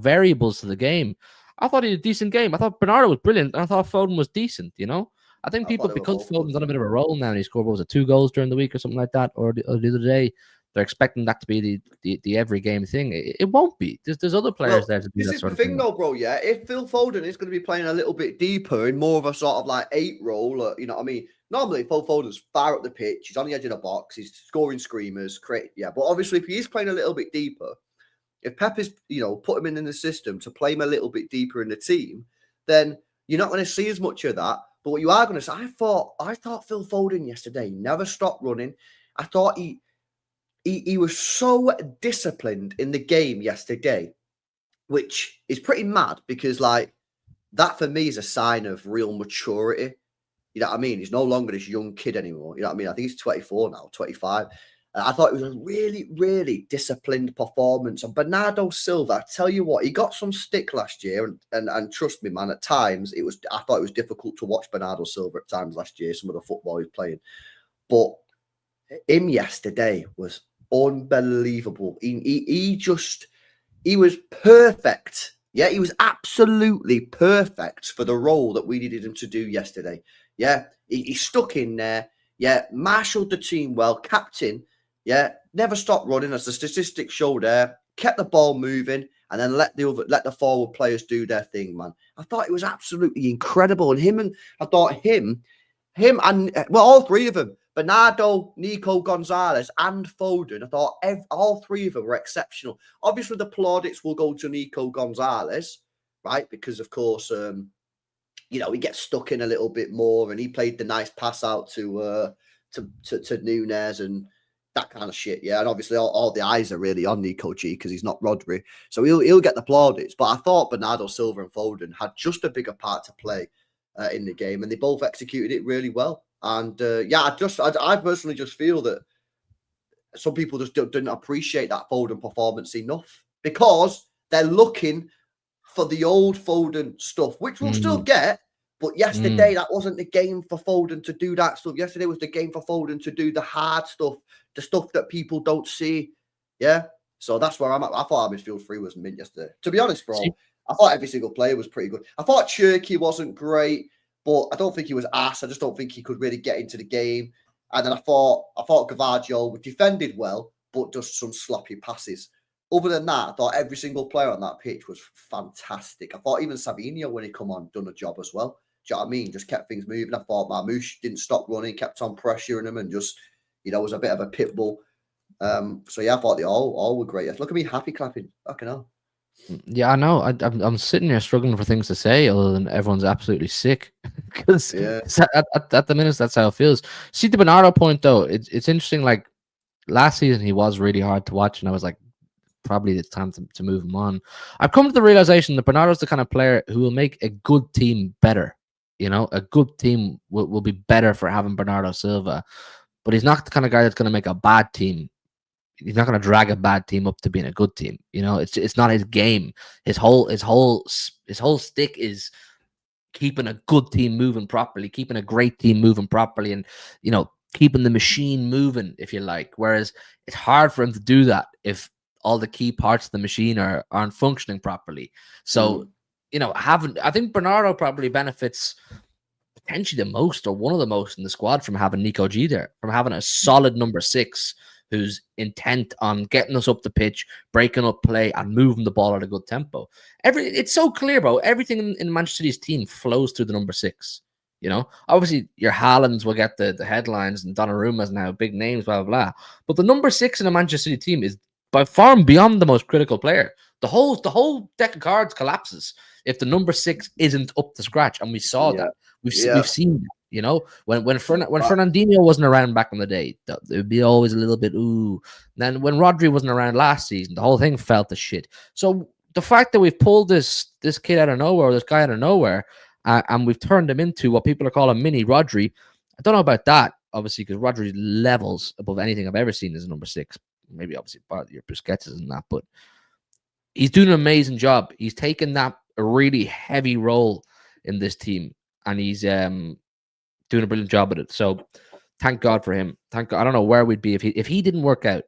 variables to the game. I thought he had a decent game. I thought Bernardo was brilliant, and I thought Foden was decent. You know, I think because Foden's on a bit of a roll now, and he scored 2 goals during the week or something like that, or the other day. they're expecting that to be the every game thing. It won't be. There's other players there to do this that is sort the of thing, thing. though, bro. Yeah, if Phil Foden is going to be playing a little bit deeper in more of a sort of like 8 role, you know what I mean? Normally, Phil Foden's far up the pitch. He's on the edge of the box. He's scoring screamers. Yeah, but obviously, if he is playing a little bit deeper, if Pep is, put him in the system to play him a little bit deeper in the team, then you're not going to see as much of that. But what you are going to see, I thought Phil Foden yesterday never stopped running. I thought he was so disciplined in the game yesterday, which is pretty mad because, like, that for me is a sign of real maturity. You know what I mean? He's no longer this young kid anymore. You know what I mean? I think he's 24 now, 25. I thought it was a really, really disciplined performance. And Bernardo Silva, I tell you what, he got some stick last year. And trust me, man, at times, I thought it was difficult to watch Bernardo Silva at times last year, some of the football he was playing. But him yesterday was unbelievable. He was perfect. Yeah, he was absolutely perfect for the role that we needed him to do yesterday. Yeah, he stuck in there. Yeah, marshaled the team well, captain. Yeah, never stopped running, as the statistics show there. Kept the ball moving, and then let the forward players do their thing, man. I thought it was absolutely incredible, and I thought him and all three of them, Bernardo, Nico Gonzalez, and Foden. I thought all three of them were exceptional. Obviously, the plaudits will go to Nico Gonzalez, right? Because of course, he gets stuck in a little bit more, and he played the nice pass out to Nunes and that kind of shit. Yeah, and obviously all the eyes are really on Nico G because he's not Rodri, so he'll get the plaudits. But I thought Bernardo Silva and Foden had just a bigger part to play in the game, and they both executed it really well. And I personally just feel that some people just didn't appreciate that Foden performance enough because they're looking for the old Foden stuff, which we'll still get. But yesterday, that wasn't the game for Foden to do that stuff. Yesterday was the game for Foden to do the hard stuff, the stuff that people don't see. Yeah. So that's where I'm at. I thought our midfield 3 was mint yesterday. To be honest, bro, I thought every single player was pretty good. I thought Cherky wasn't great, but I don't think he was ass. I just don't think he could really get into the game. And then I thought Gavaggio defended well, but just some sloppy passes. Other than that, I thought every single player on that pitch was fantastic. I thought even Savinho, when he come on, done a job as well. Do you know what I mean? Just kept things moving. I thought Marmouche didn't stop running, kept on pressuring him, and just, was a bit of a pit bull. So yeah, I thought they all were great. Look at me happy clapping. Fucking hell. Yeah, I know. I'm sitting here struggling for things to say other than everyone's absolutely sick because at the minute that's how it feels. See the Bernardo point though. It's interesting. Like last season, he was really hard to watch, and I was like, probably it's time to move him on. I've come to the realization that Bernardo's the kind of player who will make a good team better. A good team will be better for having Bernardo Silva, but he's not the kind of guy that's going to make a bad team. He's not going to drag a bad team up to being a good team. It's not his game. His whole stick is keeping a good team moving properly, keeping a great team moving properly, and keeping the machine moving, if you like. Whereas it's hard for him to do that if all the key parts of the machine aren't functioning properly. So, I think Bernardo probably benefits potentially the most or one of the most in the squad from having Nico G there, from having a solid number 6 who's intent on getting us up the pitch, breaking up play, and moving the ball at a good tempo. It's so clear, bro. Everything in Manchester City's team flows through the number 6. Obviously your Haalands will get the headlines, and Donnarumma's now big names, blah, blah, blah. But the number 6 in a Manchester City team is by far and beyond the most critical player. The whole deck of cards collapses if the number 6 isn't up to scratch, and we saw that. We've seen that. When Fernandinho wasn't around back in the day, it would be always a little bit ooh. Then when Rodri wasn't around last season, the whole thing felt the shit. So the fact that we've pulled this kid out of nowhere, this guy out of nowhere, and we've turned him into what people are calling mini Rodri, I don't know about that, obviously, because Rodri levels above anything I've ever seen as a number 6. Maybe obviously part of your Busquets and that, but he's doing an amazing job. He's taken that a really heavy role in this team, and he's doing a brilliant job at it. So thank God for him. Thank God. I don't know where we'd be if he didn't work out.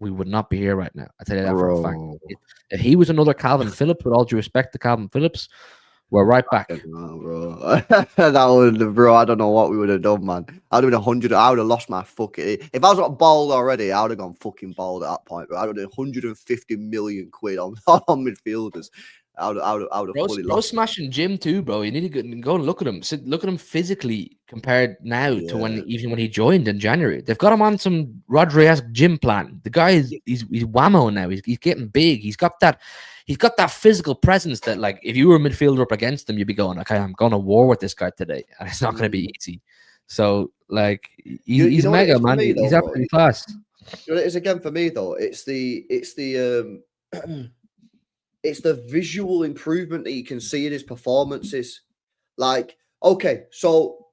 We would not be here right now. I tell you that for a fact. If he was another Calvin Phillips, with all due respect to Calvin Phillips, We're right back. No, bro. That would, bro. I don't know what we would have done, man. I'd have been 100. I would have lost my fucking. If I was not bald already, I would have gone fucking bald at that point. But I would have 150 million quid on on midfielders. I would have fully Bro, lost. smashing gym too, bro. You need to go and look at him. Look at him physically compared now to when he joined in January. They've got him on some Rodri-esque gym plan. The guy is he's whammo now. He's getting big. He's got that physical presence that, like, if you were a midfielder up against him, you'd be going, okay, I'm going to war with this guy today, and it's not going to be easy. So, like, he's mega, man. Me, though, he's absolutely class. You know what it is again for me though? It's the it's the visual improvement that you can see in his performances. Like, okay, so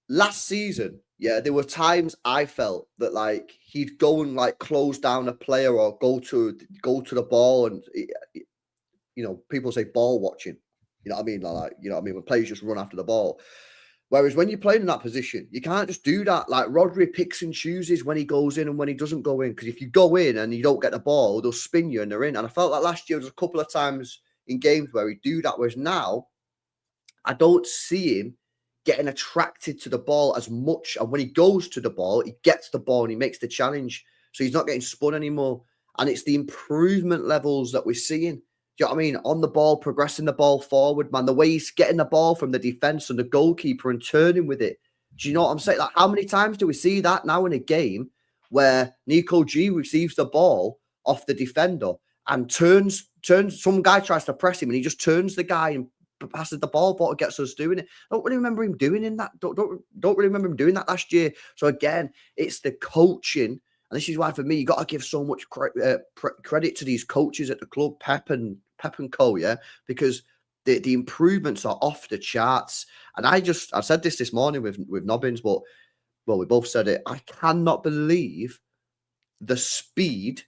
last season, yeah, there were times I felt that, like, he'd go and, like, close down a player or go to the ball, and you know, people say ball watching. You know what I mean? Like, you know what I mean, when players just run after the ball. Whereas when you're playing in that position, you can't just do that. Like, Rodri picks and chooses when he goes in and when he doesn't go in. Because if you go in and you don't get the ball, they'll spin you and they're in. And I felt like last year there was a couple of times in games where he'd do that. Whereas now, I don't see him getting attracted to the ball as much. And when he goes to the ball, he gets the ball and he makes the challenge. So he's not getting spun anymore. And it's the improvement levels that we're seeing. Do you know what I mean? On the ball, progressing the ball forward, man. The way he's getting the ball from the defense and the goalkeeper and turning with it. Do you know what I'm saying? Like, how many times do we see that now in a game where Nico G receives the ball off the defender and turns, some guy tries to press him and he just turns the guy and passes the ball for it, gets us doing it. I don't really remember him doing in that. Don't really remember him doing that last year. So again, it's the coaching. And this is why, for me, you got to give so much credit to these coaches at the club, Pep and Co. Yeah, because the improvements are off the charts. And I said this morning with Nobbins, but well, we both said it. I cannot believe the speed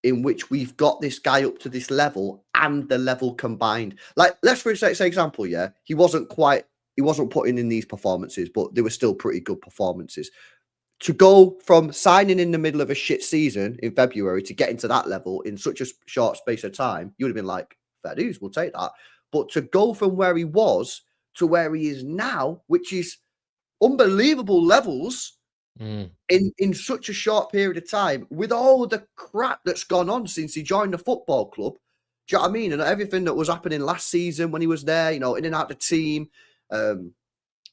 in which we've got this guy up to this level and the level combined. Like, let's for example, yeah, he wasn't putting in these performances, but they were still pretty good performances. To go from signing in the middle of a shit season in February to getting to that level in such a short space of time, you would have been like, fair dues, we'll take that. But to go from where he was to where he is now, which is unbelievable levels in such a short period of time, with all the crap that's gone on since he joined the football club, do you know what I mean? And everything that was happening last season when he was there, you know, in and out of the team,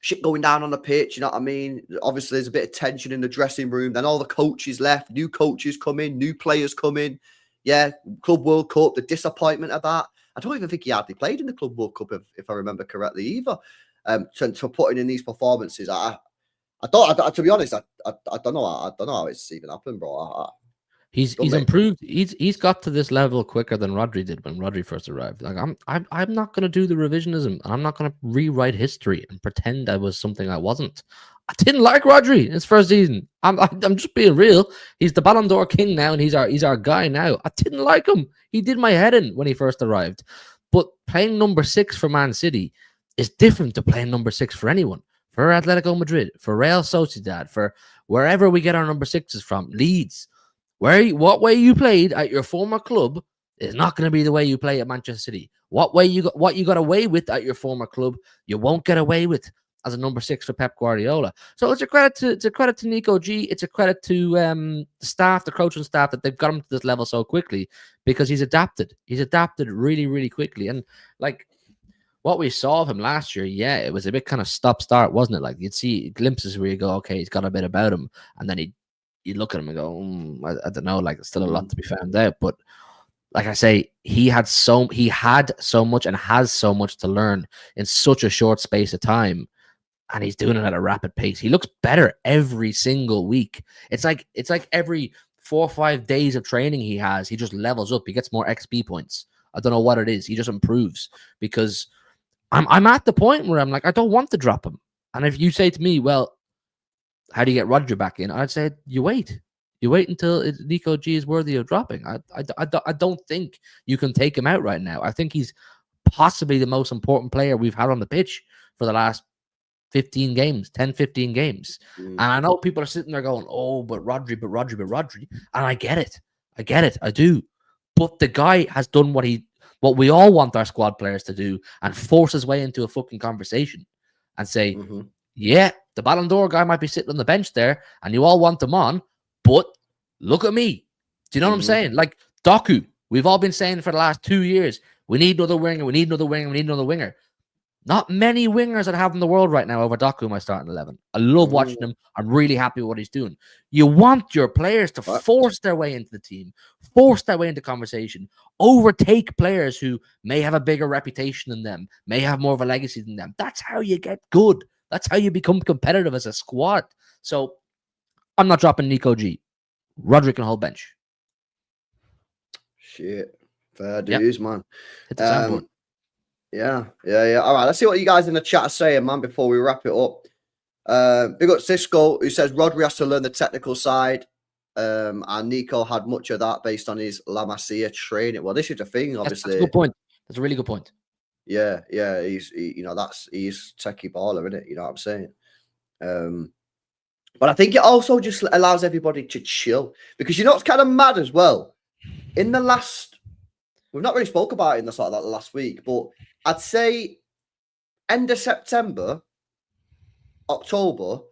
shit going down on the pitch, you know what I mean? Obviously, there's a bit of tension in the dressing room. Then all the coaches left, new coaches come in, new players come in. Yeah, Club World Cup, the disappointment of that. I don't even think he hardly played in the Club World Cup, if I remember correctly, either. To putting in these performances, I thought, to be honest, I don't know how it's even happened, bro. He's improved. He's got to this level quicker than Rodri did when Rodri first arrived. Like, I'm not going to do the revisionism. I'm not going to rewrite history and pretend I was something I wasn't. I didn't like Rodri in his first season. I'm just being real. He's the Ballon d'Or king now, and he's our guy now. I didn't like him. He did my head in when he first arrived. But playing number 6 for Man City is different to playing number 6 for anyone. For Atletico Madrid, for Real Sociedad, for wherever we get our number 6s from, Leeds. What way you played at your former club is not going to be the way you play at Manchester City. What you got away with at your former club, you won't get away with as a number 6 for Pep Guardiola. So it's a credit to Nico G. It's a credit to the staff, the coaching staff, that they've got him to this level so quickly, because he's adapted. He's adapted really, really quickly. And, like, what we saw of him last year, yeah, it was a bit kind of stop-start, wasn't it? Like, you'd see glimpses where you go, okay, he's got a bit about him, and then you look at him and go, I don't know, like, there's still a lot to be found out. But like I say, he had so much and has so much to learn in such a short space of time, and he's doing it at a rapid pace. He looks better every single week. It's like every 4 or 5 days of training he just levels up. He gets more XP points. I don't know what it is. He just improves, because I'm at the point where I'm like, I don't want to drop him. And if you say to me, well, how do you get Rodri back in? I'd say you wait until Nico G is worthy of dropping. I don't think you can take him out right now. I think he's possibly the most important player we've had on the pitch for the last 10, 15 games. And I know people are sitting there going, oh, but Rodri. And I get it. I do. But the guy has done what he what we all want our squad players to do and force his way into a fucking conversation and say, yeah, the Ballon d'Or guy might be sitting on the bench there and you all want him on, but look at me. Do you know what I'm saying? Like Doku, we've all been saying for the last 2 years, we need another winger, we need another winger, we need another winger. Not many wingers that I have in the world right now over Doku in my starting 11. I love watching him. I'm really happy with what he's doing. You want your players to force their way into the team, force their way into conversation, overtake players who may have a bigger reputation than them, may have more of a legacy than them. That's how you get good. That's how you become competitive as a squad. So I'm not dropping Nico G. Rodri can hold bench. Shit. Fair dues, man. Hit the soundboard. Yeah. All right, let's see what you guys in the chat are saying, man, before we wrap it up. Big up Cisco, who says Rodri has to learn the technical side. And Nico had much of that based on his La Masia training. Well, this is the thing, obviously. That's a good point. That's a really good point. Yeah. He's techie baller, isn't it? You know what I'm saying? But I think it also just allows everybody to chill, because you know what's kind of mad as well. In the last, we've not really spoke about it in the sort of the last week, but I'd say end of September, October,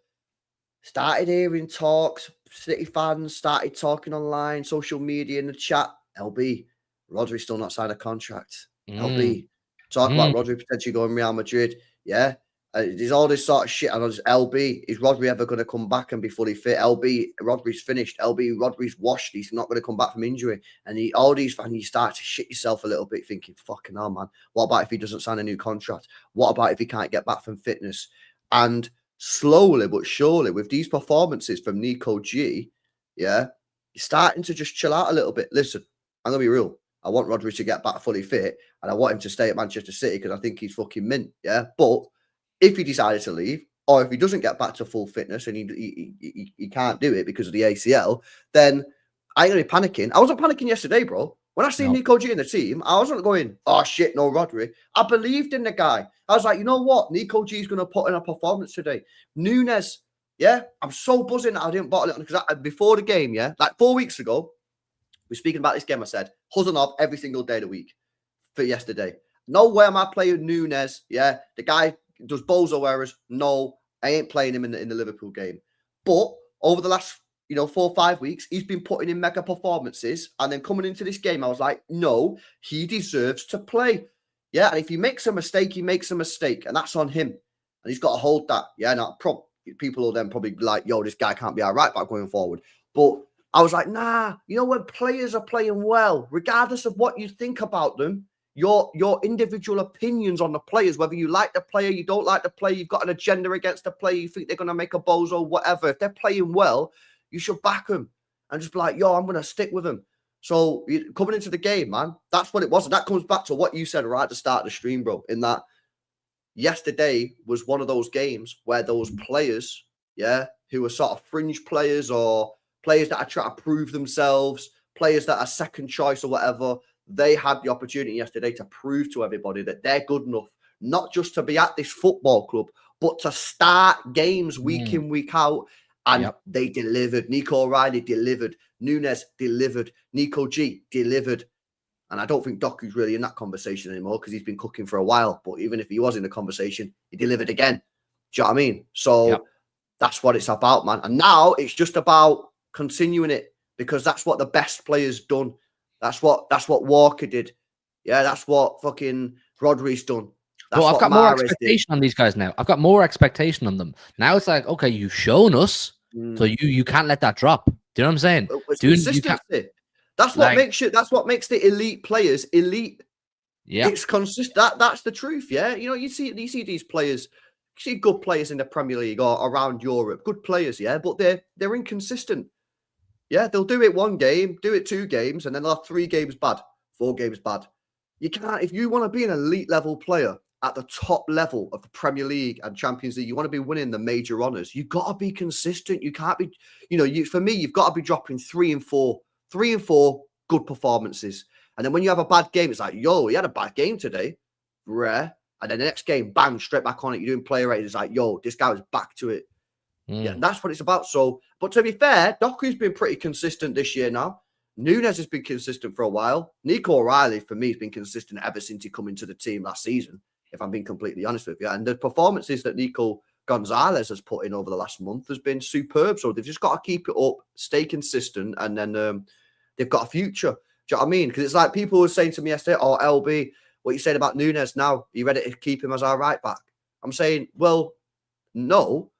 started hearing talks. City fans started talking online, social media, in the chat. LB, Rodri still not signed a contract. LB, talk about Rodri potentially going Real Madrid. Yeah. There's all this sort of shit. And I was LB, is Rodri ever going to come back and be fully fit? LB, Rodri's finished. LB, Rodri's washed. He's not going to come back from injury. And all these fans, you start to shit yourself a little bit, thinking, fucking hell, man. What about if he doesn't sign a new contract? What about if he can't get back from fitness? And slowly but surely, with these performances from Nico G, yeah, you're starting to just chill out a little bit. Listen, I'm going to be real. I want Rodri to get back fully fit, and I want him to stay at Manchester City because I think he's fucking mint, yeah? But if he decided to leave, or if he doesn't get back to full fitness and he can't do it because of the ACL, then I ain't going to be panicking. I wasn't panicking yesterday, bro. When I seen Nico G in the team, I wasn't going, oh shit, no Rodri. I believed in the guy. I was like, you know what? Nico G is going to put in a performance today. Nunes, yeah, I'm so buzzing that I didn't bottle it because before the game, yeah, like 4 weeks ago, we're speaking about this game. I said, Huzanov every single day of the week for yesterday. No way am I playing Nunes. Yeah, the guy does bozo errors. No, I ain't playing him in the Liverpool game. But over the last 4 or 5 weeks, he's been putting in mega performances. And then coming into this game, I was like, no, he deserves to play. Yeah, and if he makes a mistake, he makes a mistake. And that's on him. And he's got to hold that. Yeah, now people will then probably be like, yo, this guy can't be our right back going forward. But I was like, nah, when players are playing well, regardless of what you think about them, your individual opinions on the players, whether you like the player, you don't like the player, you've got an agenda against the player, you think they're going to make a bozo, whatever. If they're playing well, you should back them and just be like, yo, I'm going to stick with them. So coming into the game, man, that's what it was. And that comes back to what you said right at the start of the stream, bro, in that yesterday was one of those games where those players, yeah, who were sort of fringe players or players that are trying to prove themselves, players that are second choice or whatever, they had the opportunity yesterday to prove to everybody that they're good enough, not just to be at this football club, but to start games week in, week out. And they delivered. Nico O'Reilly delivered. Nunes delivered. Nico G delivered. And I don't think Doku's really in that conversation anymore because he's been cooking for a while. But even if he was in the conversation, he delivered again. Do you know what I mean? So that's what it's about, man. And now it's just about continuing it because that's what the best players done. That's what Walker did. Yeah, that's what fucking Rodri's done. Well, I've got more expectation on these guys now. I've got more expectation on them. Now it's like, okay, you've shown us, so you can't let that drop. Do you know what I'm saying? Consistency. That's what makes you. That's what makes the elite players elite. Yeah, it's consistent. That's the truth. Yeah, you see these players. You see good players in the Premier League or around Europe. Good players, yeah, but they're inconsistent. Yeah, they'll do it 1 game, do it 2 games, and then they'll have 3 games bad, 4 games bad. You can't, if you want to be an elite level player at the top level of the Premier League and Champions League, you want to be winning the major honours. You've got to be consistent. You can't be, for me, you've got to be dropping 3 and 4 good performances. And then when you have a bad game, it's like, yo, he had a bad game today. Rare. And then the next game, bang, straight back on it. You're doing player rating. It's like, yo, this guy was back to it. Yeah, that's what it's about. So, but to be fair, Doku's been pretty consistent this year now. Nunes has been consistent for a while. Nico O'Reilly, for me, has been consistent ever since he come into the team last season, if I'm being completely honest with you. And the performances that Nico Gonzalez has put in over the last month has been superb. So they've just got to keep it up, stay consistent, and then they've got a future. Do you know what I mean? Because it's like people were saying to me yesterday, oh, LB, what you saying about Nunes now? Are you ready to keep him as our right back? I'm saying, well, no.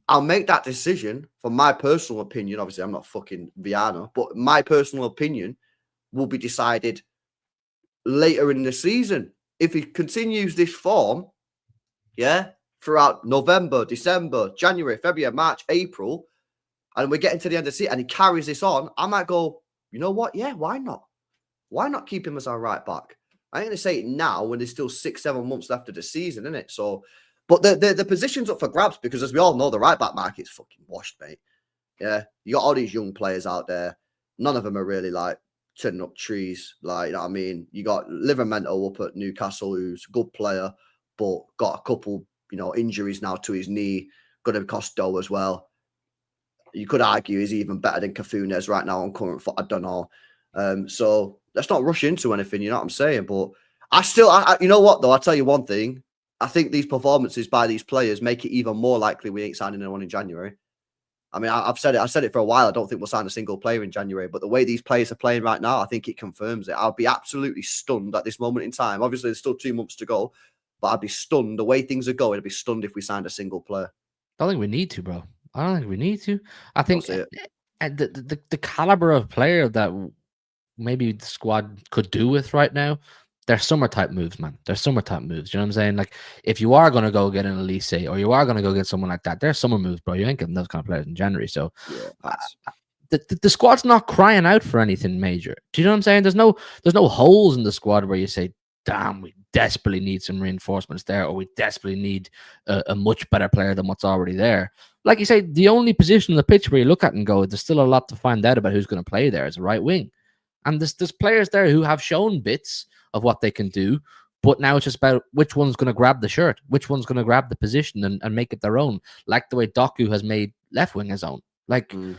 I'll make that decision from my personal opinion. Obviously, I'm not fucking Viana, but my personal opinion will be decided later in the season. If he continues this form, throughout November, December, January, February, March, April, and we're getting to the end of the season and he carries this on, I might go, you know what? Yeah, why not? Why not keep him as our right back? I ain't going to say it now when there's still 6-7 months left of the season, isn't it? So, but the position's up for grabs because, as we all know, the right back market's fucking washed, mate. Yeah, you got all these young players out there. None of them are really like turning up trees. Like, you know what I mean? You got Livramento up at Newcastle, who's a good player, but got a couple, injuries now to his knee. Going to cost dough as well. You could argue he's even better than Cafunes right now on current foot. I don't know. So let's not rush into anything. You know what I'm saying? But I you know what though? I'll tell you one thing. I think these performances by these players make it even more likely we ain't signing anyone in January. I mean, I've said it. I said it for a while. I don't think we'll sign a single player in January. But the way these players are playing right now, I think it confirms it. I'll be absolutely stunned at this moment in time. Obviously, there's still 2 months to go, but I'd be stunned the way things are going. I'd be stunned if we signed a single player. I don't think we need to, bro. I don't think we need to. I think the caliber of player that maybe the squad could do with right now, they're summer type moves, man. They're summer type moves. You know what I'm saying? Like, if you are going to go get an Elise or you are going to go get someone like that, they're summer moves, bro. You ain't getting those kind of players in January. So the squad's not crying out for anything major. Do you know what I'm saying? There's no holes in the squad where you say, damn, we desperately need some reinforcements there, or we desperately need a much better player than what's already there. Like you say, the only position on the pitch where you look at and go, there's still a lot to find out about who's going to play there is the right wing. And there's players there who have shown bits of what they can do, but now it's just about which one's going to grab the shirt, which one's going to grab the position and make it their own, like the way Doku has made left wing his own. Like, you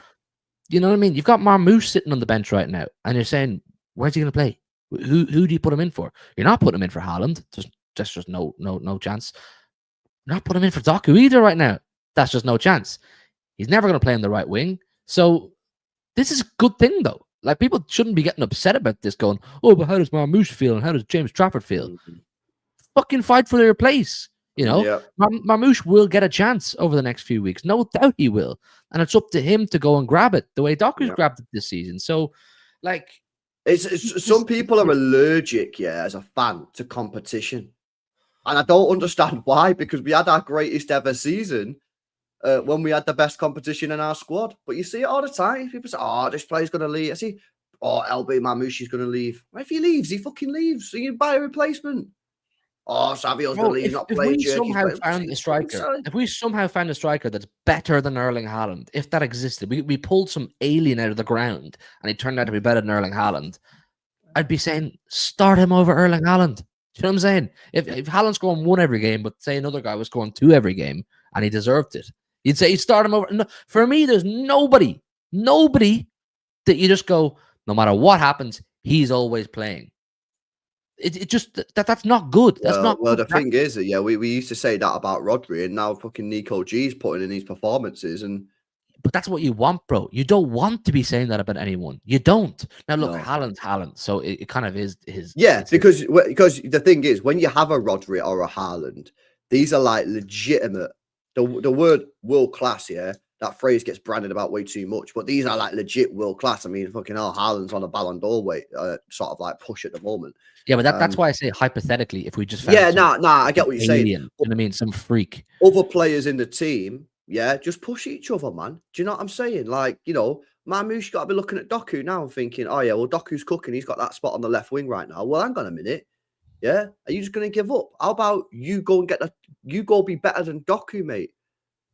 know what I mean? You've got Marmouche sitting on the bench right now, and you're saying, where's he going to play? Who do you put him in for? You're not putting him in for Haaland. There's just no chance. You're not putting him in for Doku either right now. That's just no chance. He's never going to play in the right wing. So this is a good thing, though. Like, people shouldn't be getting upset about this, going, oh, but how does Marmouche feel and how does James Trafford feel? Fucking fight for their place. You know, yeah. Marmouche will get a chance over the next few weeks. No doubt he will. And it's up to him to go and grab it the way Doku's grabbed it this season. So, like... Some people are allergic, as a fan, to competition. And I don't understand why, because we had our greatest ever season when we had the best competition in our squad. But you see it all the time. People say, oh, this player's going to leave. I see, oh, LB Marmouche is going to leave. Well, if he leaves, he fucking leaves. So you buy a replacement. Oh, Savio's going to leave, not playing. If we somehow found a striker that's better than Erling Haaland, if that existed, we pulled some alien out of the ground and he turned out to be better than Erling Haaland, I'd be saying, start him over Erling Haaland. Do you know what I'm saying? If Haaland's scoring 1 every game, but say another guy was scoring 2 every game and he deserved it, you'd say you start him over. No, for me, there's nobody that you just go, no matter what happens, he's always playing. It just that's not good. That's not. Well, the thing is that we used to say that about Rodri, and now fucking Nico G's putting in these performances, but that's what you want, bro. You don't want to be saying that about anyone. You don't. Now look, Haaland's Haaland, so it kind of is his. Yeah, because the thing is, when you have a Rodri or a Haaland, these are like legitimate. The word world class, that phrase gets branded about way too much, but these are like legit world class. I mean, fucking hell, Haaland's on a Ballon d'Or weight, sort of like push at the moment. Yeah, but that's why I say hypothetically, if we just found I get what you're saying. You know what I mean? Some freak. Other players in the team, just push each other, man. Do you know what I'm saying? Like, Marmouche got to be looking at Doku now and thinking, oh yeah, well Doku's cooking. He's got that spot on the left wing right now. Well, hang on a minute. Yeah, are you just going to give up? How about you go and you go be better than Doku, mate?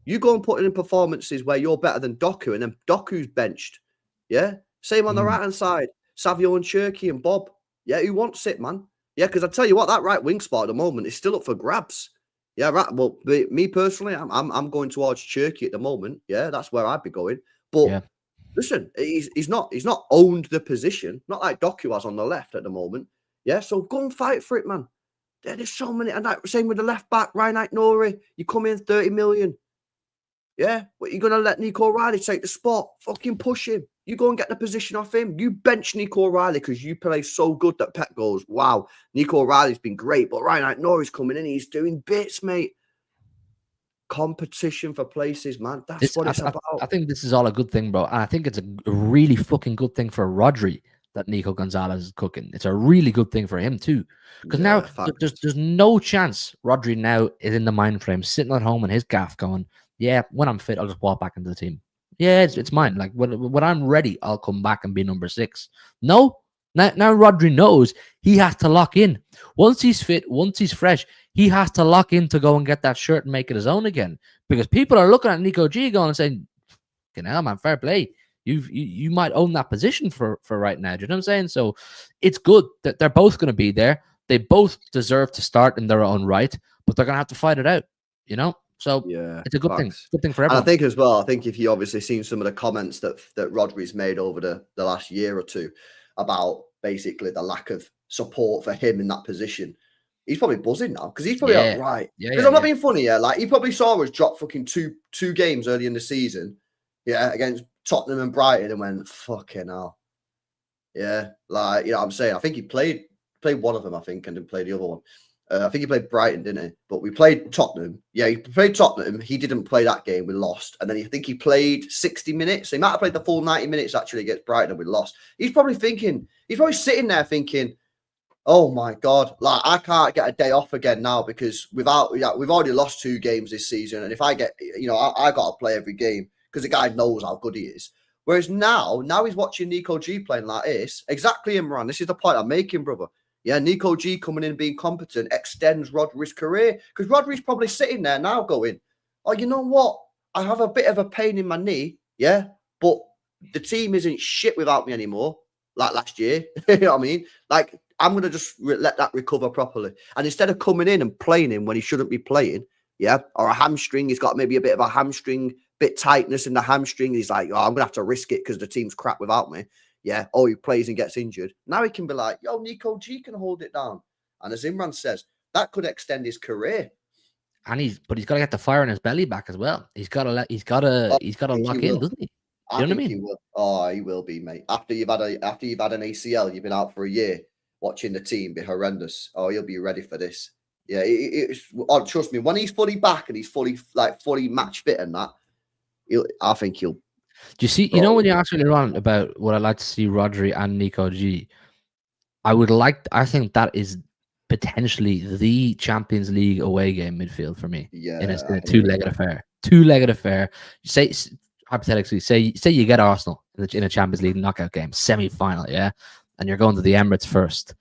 You go and put in performances where you're better than Doku, and then Doku's benched. Yeah, same on the right hand side. Savio and Cherky and Bob. Yeah, who wants it, man? Yeah, because I tell you what, that right wing spot at the moment is still up for grabs. Yeah, right. Well, me personally, I'm going towards Cherky at the moment. Yeah, that's where I'd be going. But Listen, he's not owned the position, not like Doku has on the left at the moment. Yeah, so go and fight for it, man. There's so many, and that same with the left back, Ryan Nori. You come in 30 million. Yeah, but you're gonna let Nico Riley take the spot. Fucking push him. You go and get the position off him. You bench Nico Riley because you play so good that Pep goes, wow, Nico Riley's been great, but Ryan Nori's coming in, he's doing bits, mate. Competition for places, man. That's what it's about. I think this is all a good thing, bro. And I think it's a really fucking good thing for Rodri that Nico Gonzalez is cooking. It's a really good thing for him too, because now there's no chance Rodri now is in the mind frame, sitting at home in his gaff, going, "Yeah, when I'm fit, I'll just walk back into the team. Yeah, it's mine. Like when I'm ready, I'll come back and be number 6." No, now Rodri knows he has to lock in. Once he's fit, once he's fresh, he has to lock in to go and get that shirt and make it his own again. Because people are looking at Nico G going and saying, hell, man, fair play. You might own that position for right now. Do you know what I'm saying? So it's good that they're both going to be there. They both deserve to start in their own right, but they're going to have to fight it out, you know? So yeah, it's a good thing. Good thing for everyone. And I think as well, I think if you obviously seen some of the comments that Rodri's made over the last year or two about basically the lack of support for him in that position, he's probably buzzing now because he's probably like, right. Because I'm not being funny, yeah. Like he probably saw us drop fucking two games early in the season, yeah, against Tottenham and Brighton, and went fucking hell, yeah. Like you know what I'm saying. I think he played one of them, I think, and then played the other one. I think he played Brighton, didn't he? But we played Tottenham. Yeah, he played Tottenham. He didn't play that game. We lost. And then I think he played 60 minutes. So he might have played the full 90 minutes actually against Brighton and we lost. He's probably sitting there thinking, oh my God, like I can't get a day off again now because we've already lost 2 games this season. And if I get, you know, I got to play every game because the guy knows how good he is. Whereas now he's watching Nico G playing like this. Exactly, Imran. This is the point I'm making, brother. Yeah, Nico G coming in and being competent extends Rodri's career because Rodri's probably sitting there now going, oh, you know what? I have a bit of a pain in my knee, yeah, but the team isn't shit without me anymore like last year. You know what I mean? Like, I'm going to just let that recover properly. And instead of coming in and playing him when he shouldn't be playing, yeah, or a hamstring, he's got maybe a bit of a hamstring, bit tightness in the hamstring. He's like, oh, I'm going to have to risk it because the team's crap without me. Yeah, oh, he plays and gets injured. Now he can be like, yo, Nico G can hold it down. And as Imran says, that could extend his career. And he's got to get the fire in his belly back as well. He's got to lock in, doesn't he? You know what I mean? He will. Oh, he will be, mate. After you've had an ACL, you've been out for a year watching the team be horrendous. Oh, he'll be ready for this. Yeah, trust me, when he's fully back and he's fully match fit and that, I think he'll. Do you see? You know when you asked earlier on about what I'd like to see Rodri and Nico G, I think that is potentially the Champions League away game midfield for me. Yeah, in a two-legged affair. Two-legged affair. Say hypothetically, say you get Arsenal in a Champions League knockout game, semi-final, yeah, and you're going to the Emirates first.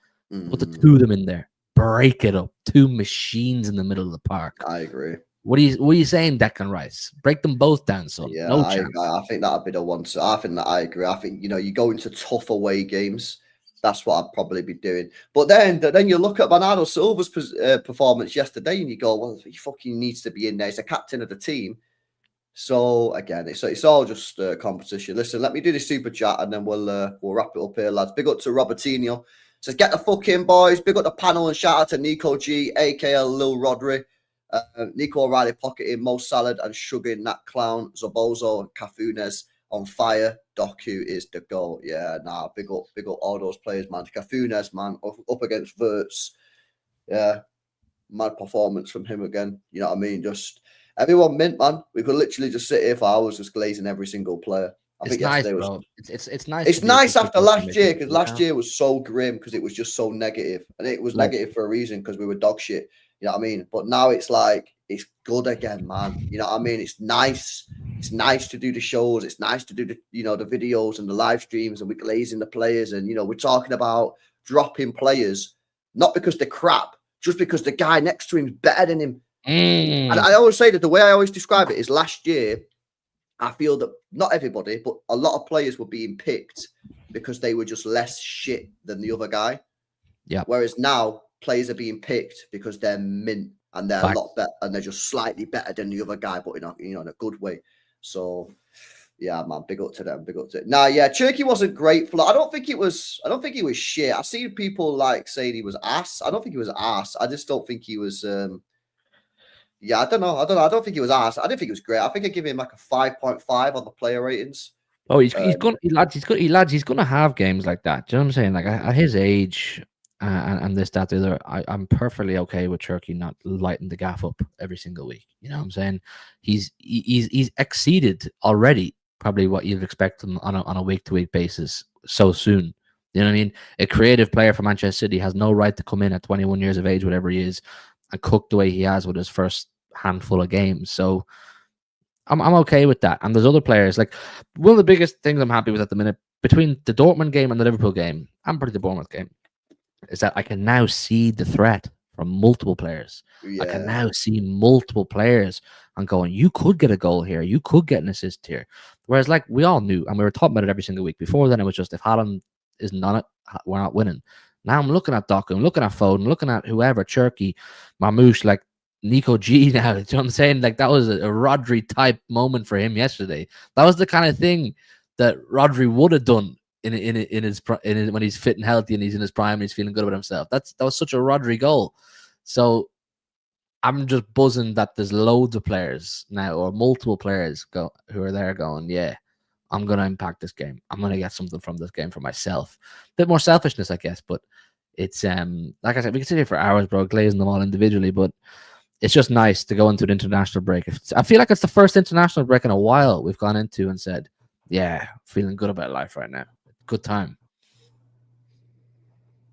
Put the 2 of them in there, break it up, 2 machines in the middle of the park. I agree. What are you saying, Declan Rice? Break them both down, son. Yeah, no chance. I think that'd be the one. So I think that I agree. I think you go into tough away games. That's what I'd probably be doing. But then you look at Bernardo Silva's performance yesterday, and you go, well, he fucking needs to be in there. He's the captain of the team. So again, it's all just competition. Listen, let me do the super chat, and then we'll wrap it up here, lads. Big up to Robertinho. Says, get the fuck in, boys. Big up the panel and shout out to Nico G, aka Lil Rodri. Nico O'Reilly pocketing Mo Salad and shugging that clown Zobozo and Cafunes on fire. Doku is the goal. Yeah, big up all those players, man. Cafunes, man, up against Verts. Yeah, mad performance from him again. You know what I mean? Just everyone mint, man. We could literally just sit here for hours just glazing every single player. It's nice, bro. It's nice. It's nice after last year because last year was so grim because it was just so negative, and it was negative for a reason because we were dog shit. You know what I mean? But now it's like, it's good again, man. You know what I mean? It's nice. It's nice to do the shows. It's nice to do the videos and the live streams, and we're glazing the players. And, we're talking about dropping players, not because they're crap, just because the guy next to him is better than him. And I always say that the way I always describe it is last year, I feel that not everybody, but a lot of players were being picked because they were just less shit than the other guy. Yeah. Whereas now, players are being picked because they're mint and they're a lot better and they're just slightly better than the other guy, but in a good way. So Yeah, man, big up to them. Big up to it. Nah, yeah, Turkey wasn't great for. I don't think it was. I don't think he was shit. I see people like saying he was ass. I don't think he was ass. I just don't think he was. Yeah, I don't know. I don't think he was ass. I didn't think he was great. I think I give him like a 5.5 on the player ratings. Oh, he's gonna he's gonna have games like that. Do you know what I'm saying? Like at his age, and this, that, the other, I'm perfectly okay with Turkey not lighting the gaff up every single week. You know what I'm saying? He's exceeded already probably what you'd expect him on a week to week basis so soon. You know what I mean? A creative player for Manchester City has no right to come in at 21 years of age, whatever he is, and cook the way he has with his first handful of games. So I'm okay with that. And there's other players. Like, one of the biggest things I'm happy with at the minute, between the Dortmund game and the Liverpool game, and probably the Bournemouth game, is that I can now see the threat from multiple players. Yeah. I can now see multiple players and going, you could get a goal here, you could get an assist here. Whereas, like, we all knew, and we were talking about it every single week. Before then, it was just, if Haaland isn't on it, we're not winning. Now I'm looking at Doku, I'm looking at Foden, looking at whoever, Cherky, Marmoush, like Nico G now. Do you know what I'm saying? Like, that was a Rodri type moment for him yesterday. That was the kind of thing that Rodri would have done in his when he's fit and healthy and he's in his prime and he's feeling good about himself. That was such a Rodri goal. So I'm just buzzing that there's loads of players now, or multiple players who are there going, yeah, I'm gonna impact this game. I'm gonna get something from this game for myself. A bit more selfishness, I guess, but it's like I said, we can sit here for hours, bro, glazing them all individually, but it's just nice to go into an international break. I feel like it's the first international break in a while we've gone into and said, yeah, feeling good about life right now. Good time.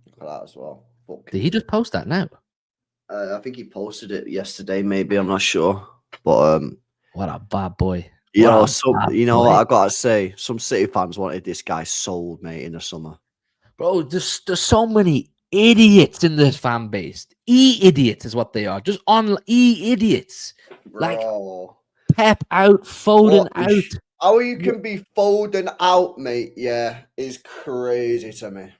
Look at that as well. Did he just post that now? I think he posted it yesterday, maybe. I'm not sure. But what a bad boy. You know, what I gotta say, some City fans wanted this guy sold, mate, in the summer. Bro, there's so many idiots in this fan base. E-idiots is what they are. Just on E-idiots. Bro. Like, Pep out, Foden out. How you can be Foden out, mate, yeah, is crazy to me.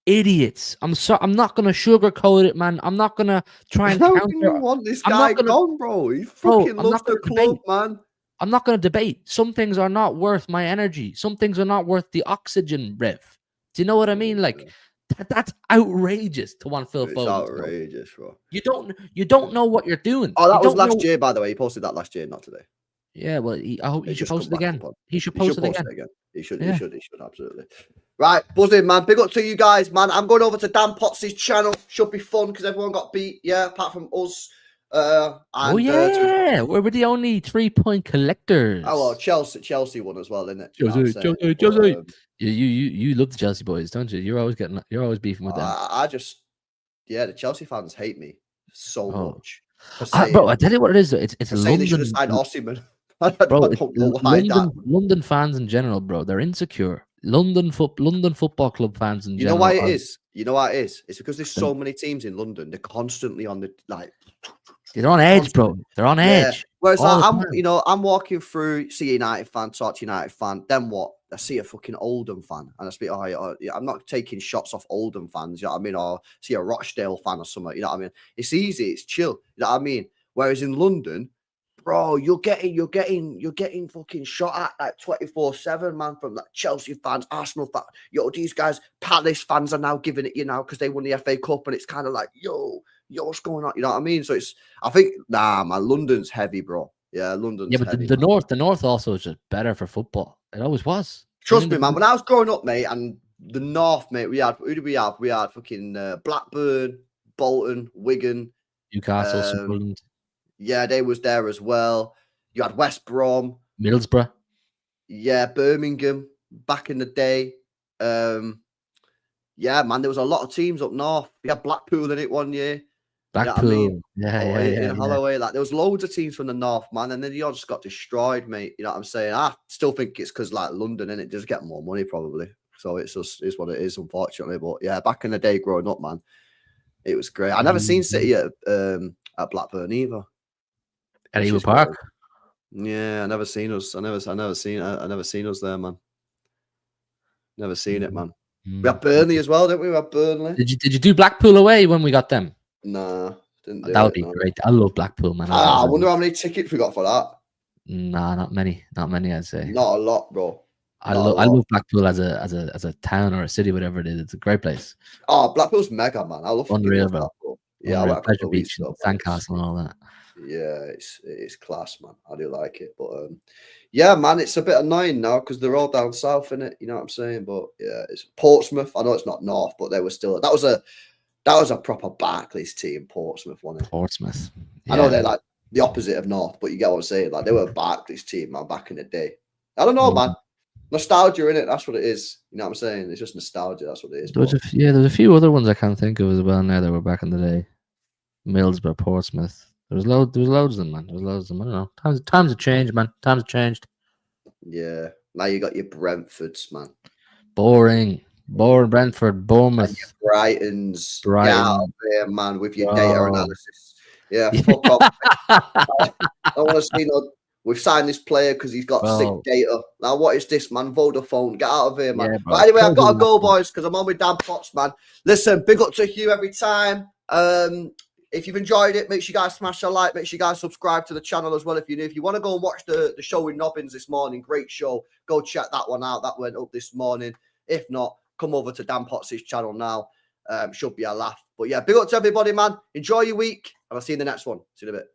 Idiots. I'm not gonna sugarcoat it, man. I'm not gonna try and counter. How can you want this guy gone, bro? He fucking loves the club, man. I'm not gonna debate. Some things are not worth my energy. Some things are not worth the oxygen, Rev. Do you know what I mean? Like, that's outrageous to want Phil Foden. It's outrageous, bro. You don't know what you're doing. Oh, that was last year, by the way. He posted that last year, not today. Yeah, well, I hope he should post it again. He should post it again. He should, absolutely. Right, buzzing, man. Big up to you guys, man. I'm going over to Dan Potts' channel. Should be fun because everyone got beat, yeah, apart from us. We're the only 3-point collectors. Oh, well, Chelsea won as well, didn't it? Chelsea. You love the Chelsea boys, don't you? You're always beefing with them. The Chelsea fans hate me so much. Bro, I tell you what it is. It's London. They should have signed Osimhen. Bro, London fans in general, bro, they're insecure. London Football Club fans in general. You know why it is? You know why it is? It's because there's so many teams in London. They're constantly on the They're on edge, bro. They're on edge. Whereas I'm walking through, see a United fan, talk to United fan. Then what? I see a fucking Oldham fan, and I speak. I'm not taking shots off Oldham fans. You know what I mean? Or see a Rochdale fan or something. You know what I mean? It's easy. It's chill. You know what I mean? Whereas in London, bro, you're getting fucking shot at like 24/7, man, from like Chelsea fans, Arsenal fans. Yo, these guys, Palace fans are now giving it you now because they won the FA Cup, and it's kind of like, yo, what's going on? You know what I mean? So I think, man, London's heavy, bro. Yeah, London's heavy. But the north also is just better for football. It always was. Trust me, man. When I was growing up, mate, and the north, mate, who did we have? We had fucking Blackburn, Bolton, Wigan, Newcastle, Sunderland. Yeah, they was there as well. You had West Brom, Middlesbrough. Yeah, Birmingham back in the day. Yeah, man, there was a lot of teams up north. We had Blackpool in it one year. Blackpool, you know in Holloway, like there was loads of teams from the north, man, and then you all just got destroyed, mate. You know what I'm saying? I still think it's because like London, and it does get more money probably. So it's what it is, unfortunately. But yeah, back in the day, growing up, man, it was great. I never seen City at Blackburn either. At Ewood Park. Yeah, I never seen us. I never seen us there, man. Never seen it, man. We had Burnley as well, didn't we? We had Burnley. Did you do Blackpool away when we got them? Nah, didn't do that would be great. I love Blackpool, man. I wonder how many tickets we got for that. Nah, not many. Not many, I'd say. Not a lot, bro. I Not a love I lot. love Blackpool as a town or a city, whatever it is. It's a great place. Oh, Blackpool's mega, man. I love fucking Unreal, love bro. Blackpool. Yeah, I Unreal. went a couple Pleasure of weeks Beach and ago, man. Sandcastle and all that. Yeah, it's class, man. I do like it, but yeah, man, it's a bit annoying now because they're all down south in it. You know what I'm saying? But yeah, it's Portsmouth. I know it's not north, but they were still. That was a proper Barclays team, Portsmouth, wasn't it? Portsmouth. I know Yeah. they're like the opposite of North, but you get what I'm saying. Like they were a Barclays team, man, back in the day. I don't know, man. Nostalgia in it. That's what it is. You know what I'm saying? It's just nostalgia. That's what it is. But There's a few other ones I can't think of as well now that were back in the day. Middlesbrough, Portsmouth. There was loads of them, man. There was loads of them. I don't know. Times have changed, man. Times have changed. yeah, now you got your Brentfords, man, Boring. Brentford, and Bournemouth, your Brightons. Get out of Brighton. there, man, with your data Bro. analysis. Yeah, fuck off. I don't want to see no. We've signed this player because he's got sick Bro. data. Now, what is this, man? Vodafone. Get out of here, man. Yeah, bro. But anyway, I've got to Totally go, not. boys, because I'm on with Dan Potts, man. Listen, big up to Hugh every time. If you've enjoyed it, make sure you guys smash a like. Make sure you guys subscribe to the channel as well if you're new. If you want to go and watch the show with Nobbins this morning, great show. Go check that one out. That went up this morning. If not, come over to Dan Potts' channel now. Should be a laugh. But yeah, big up to everybody, man. Enjoy your week, and I'll see you in the next one. See you in a bit.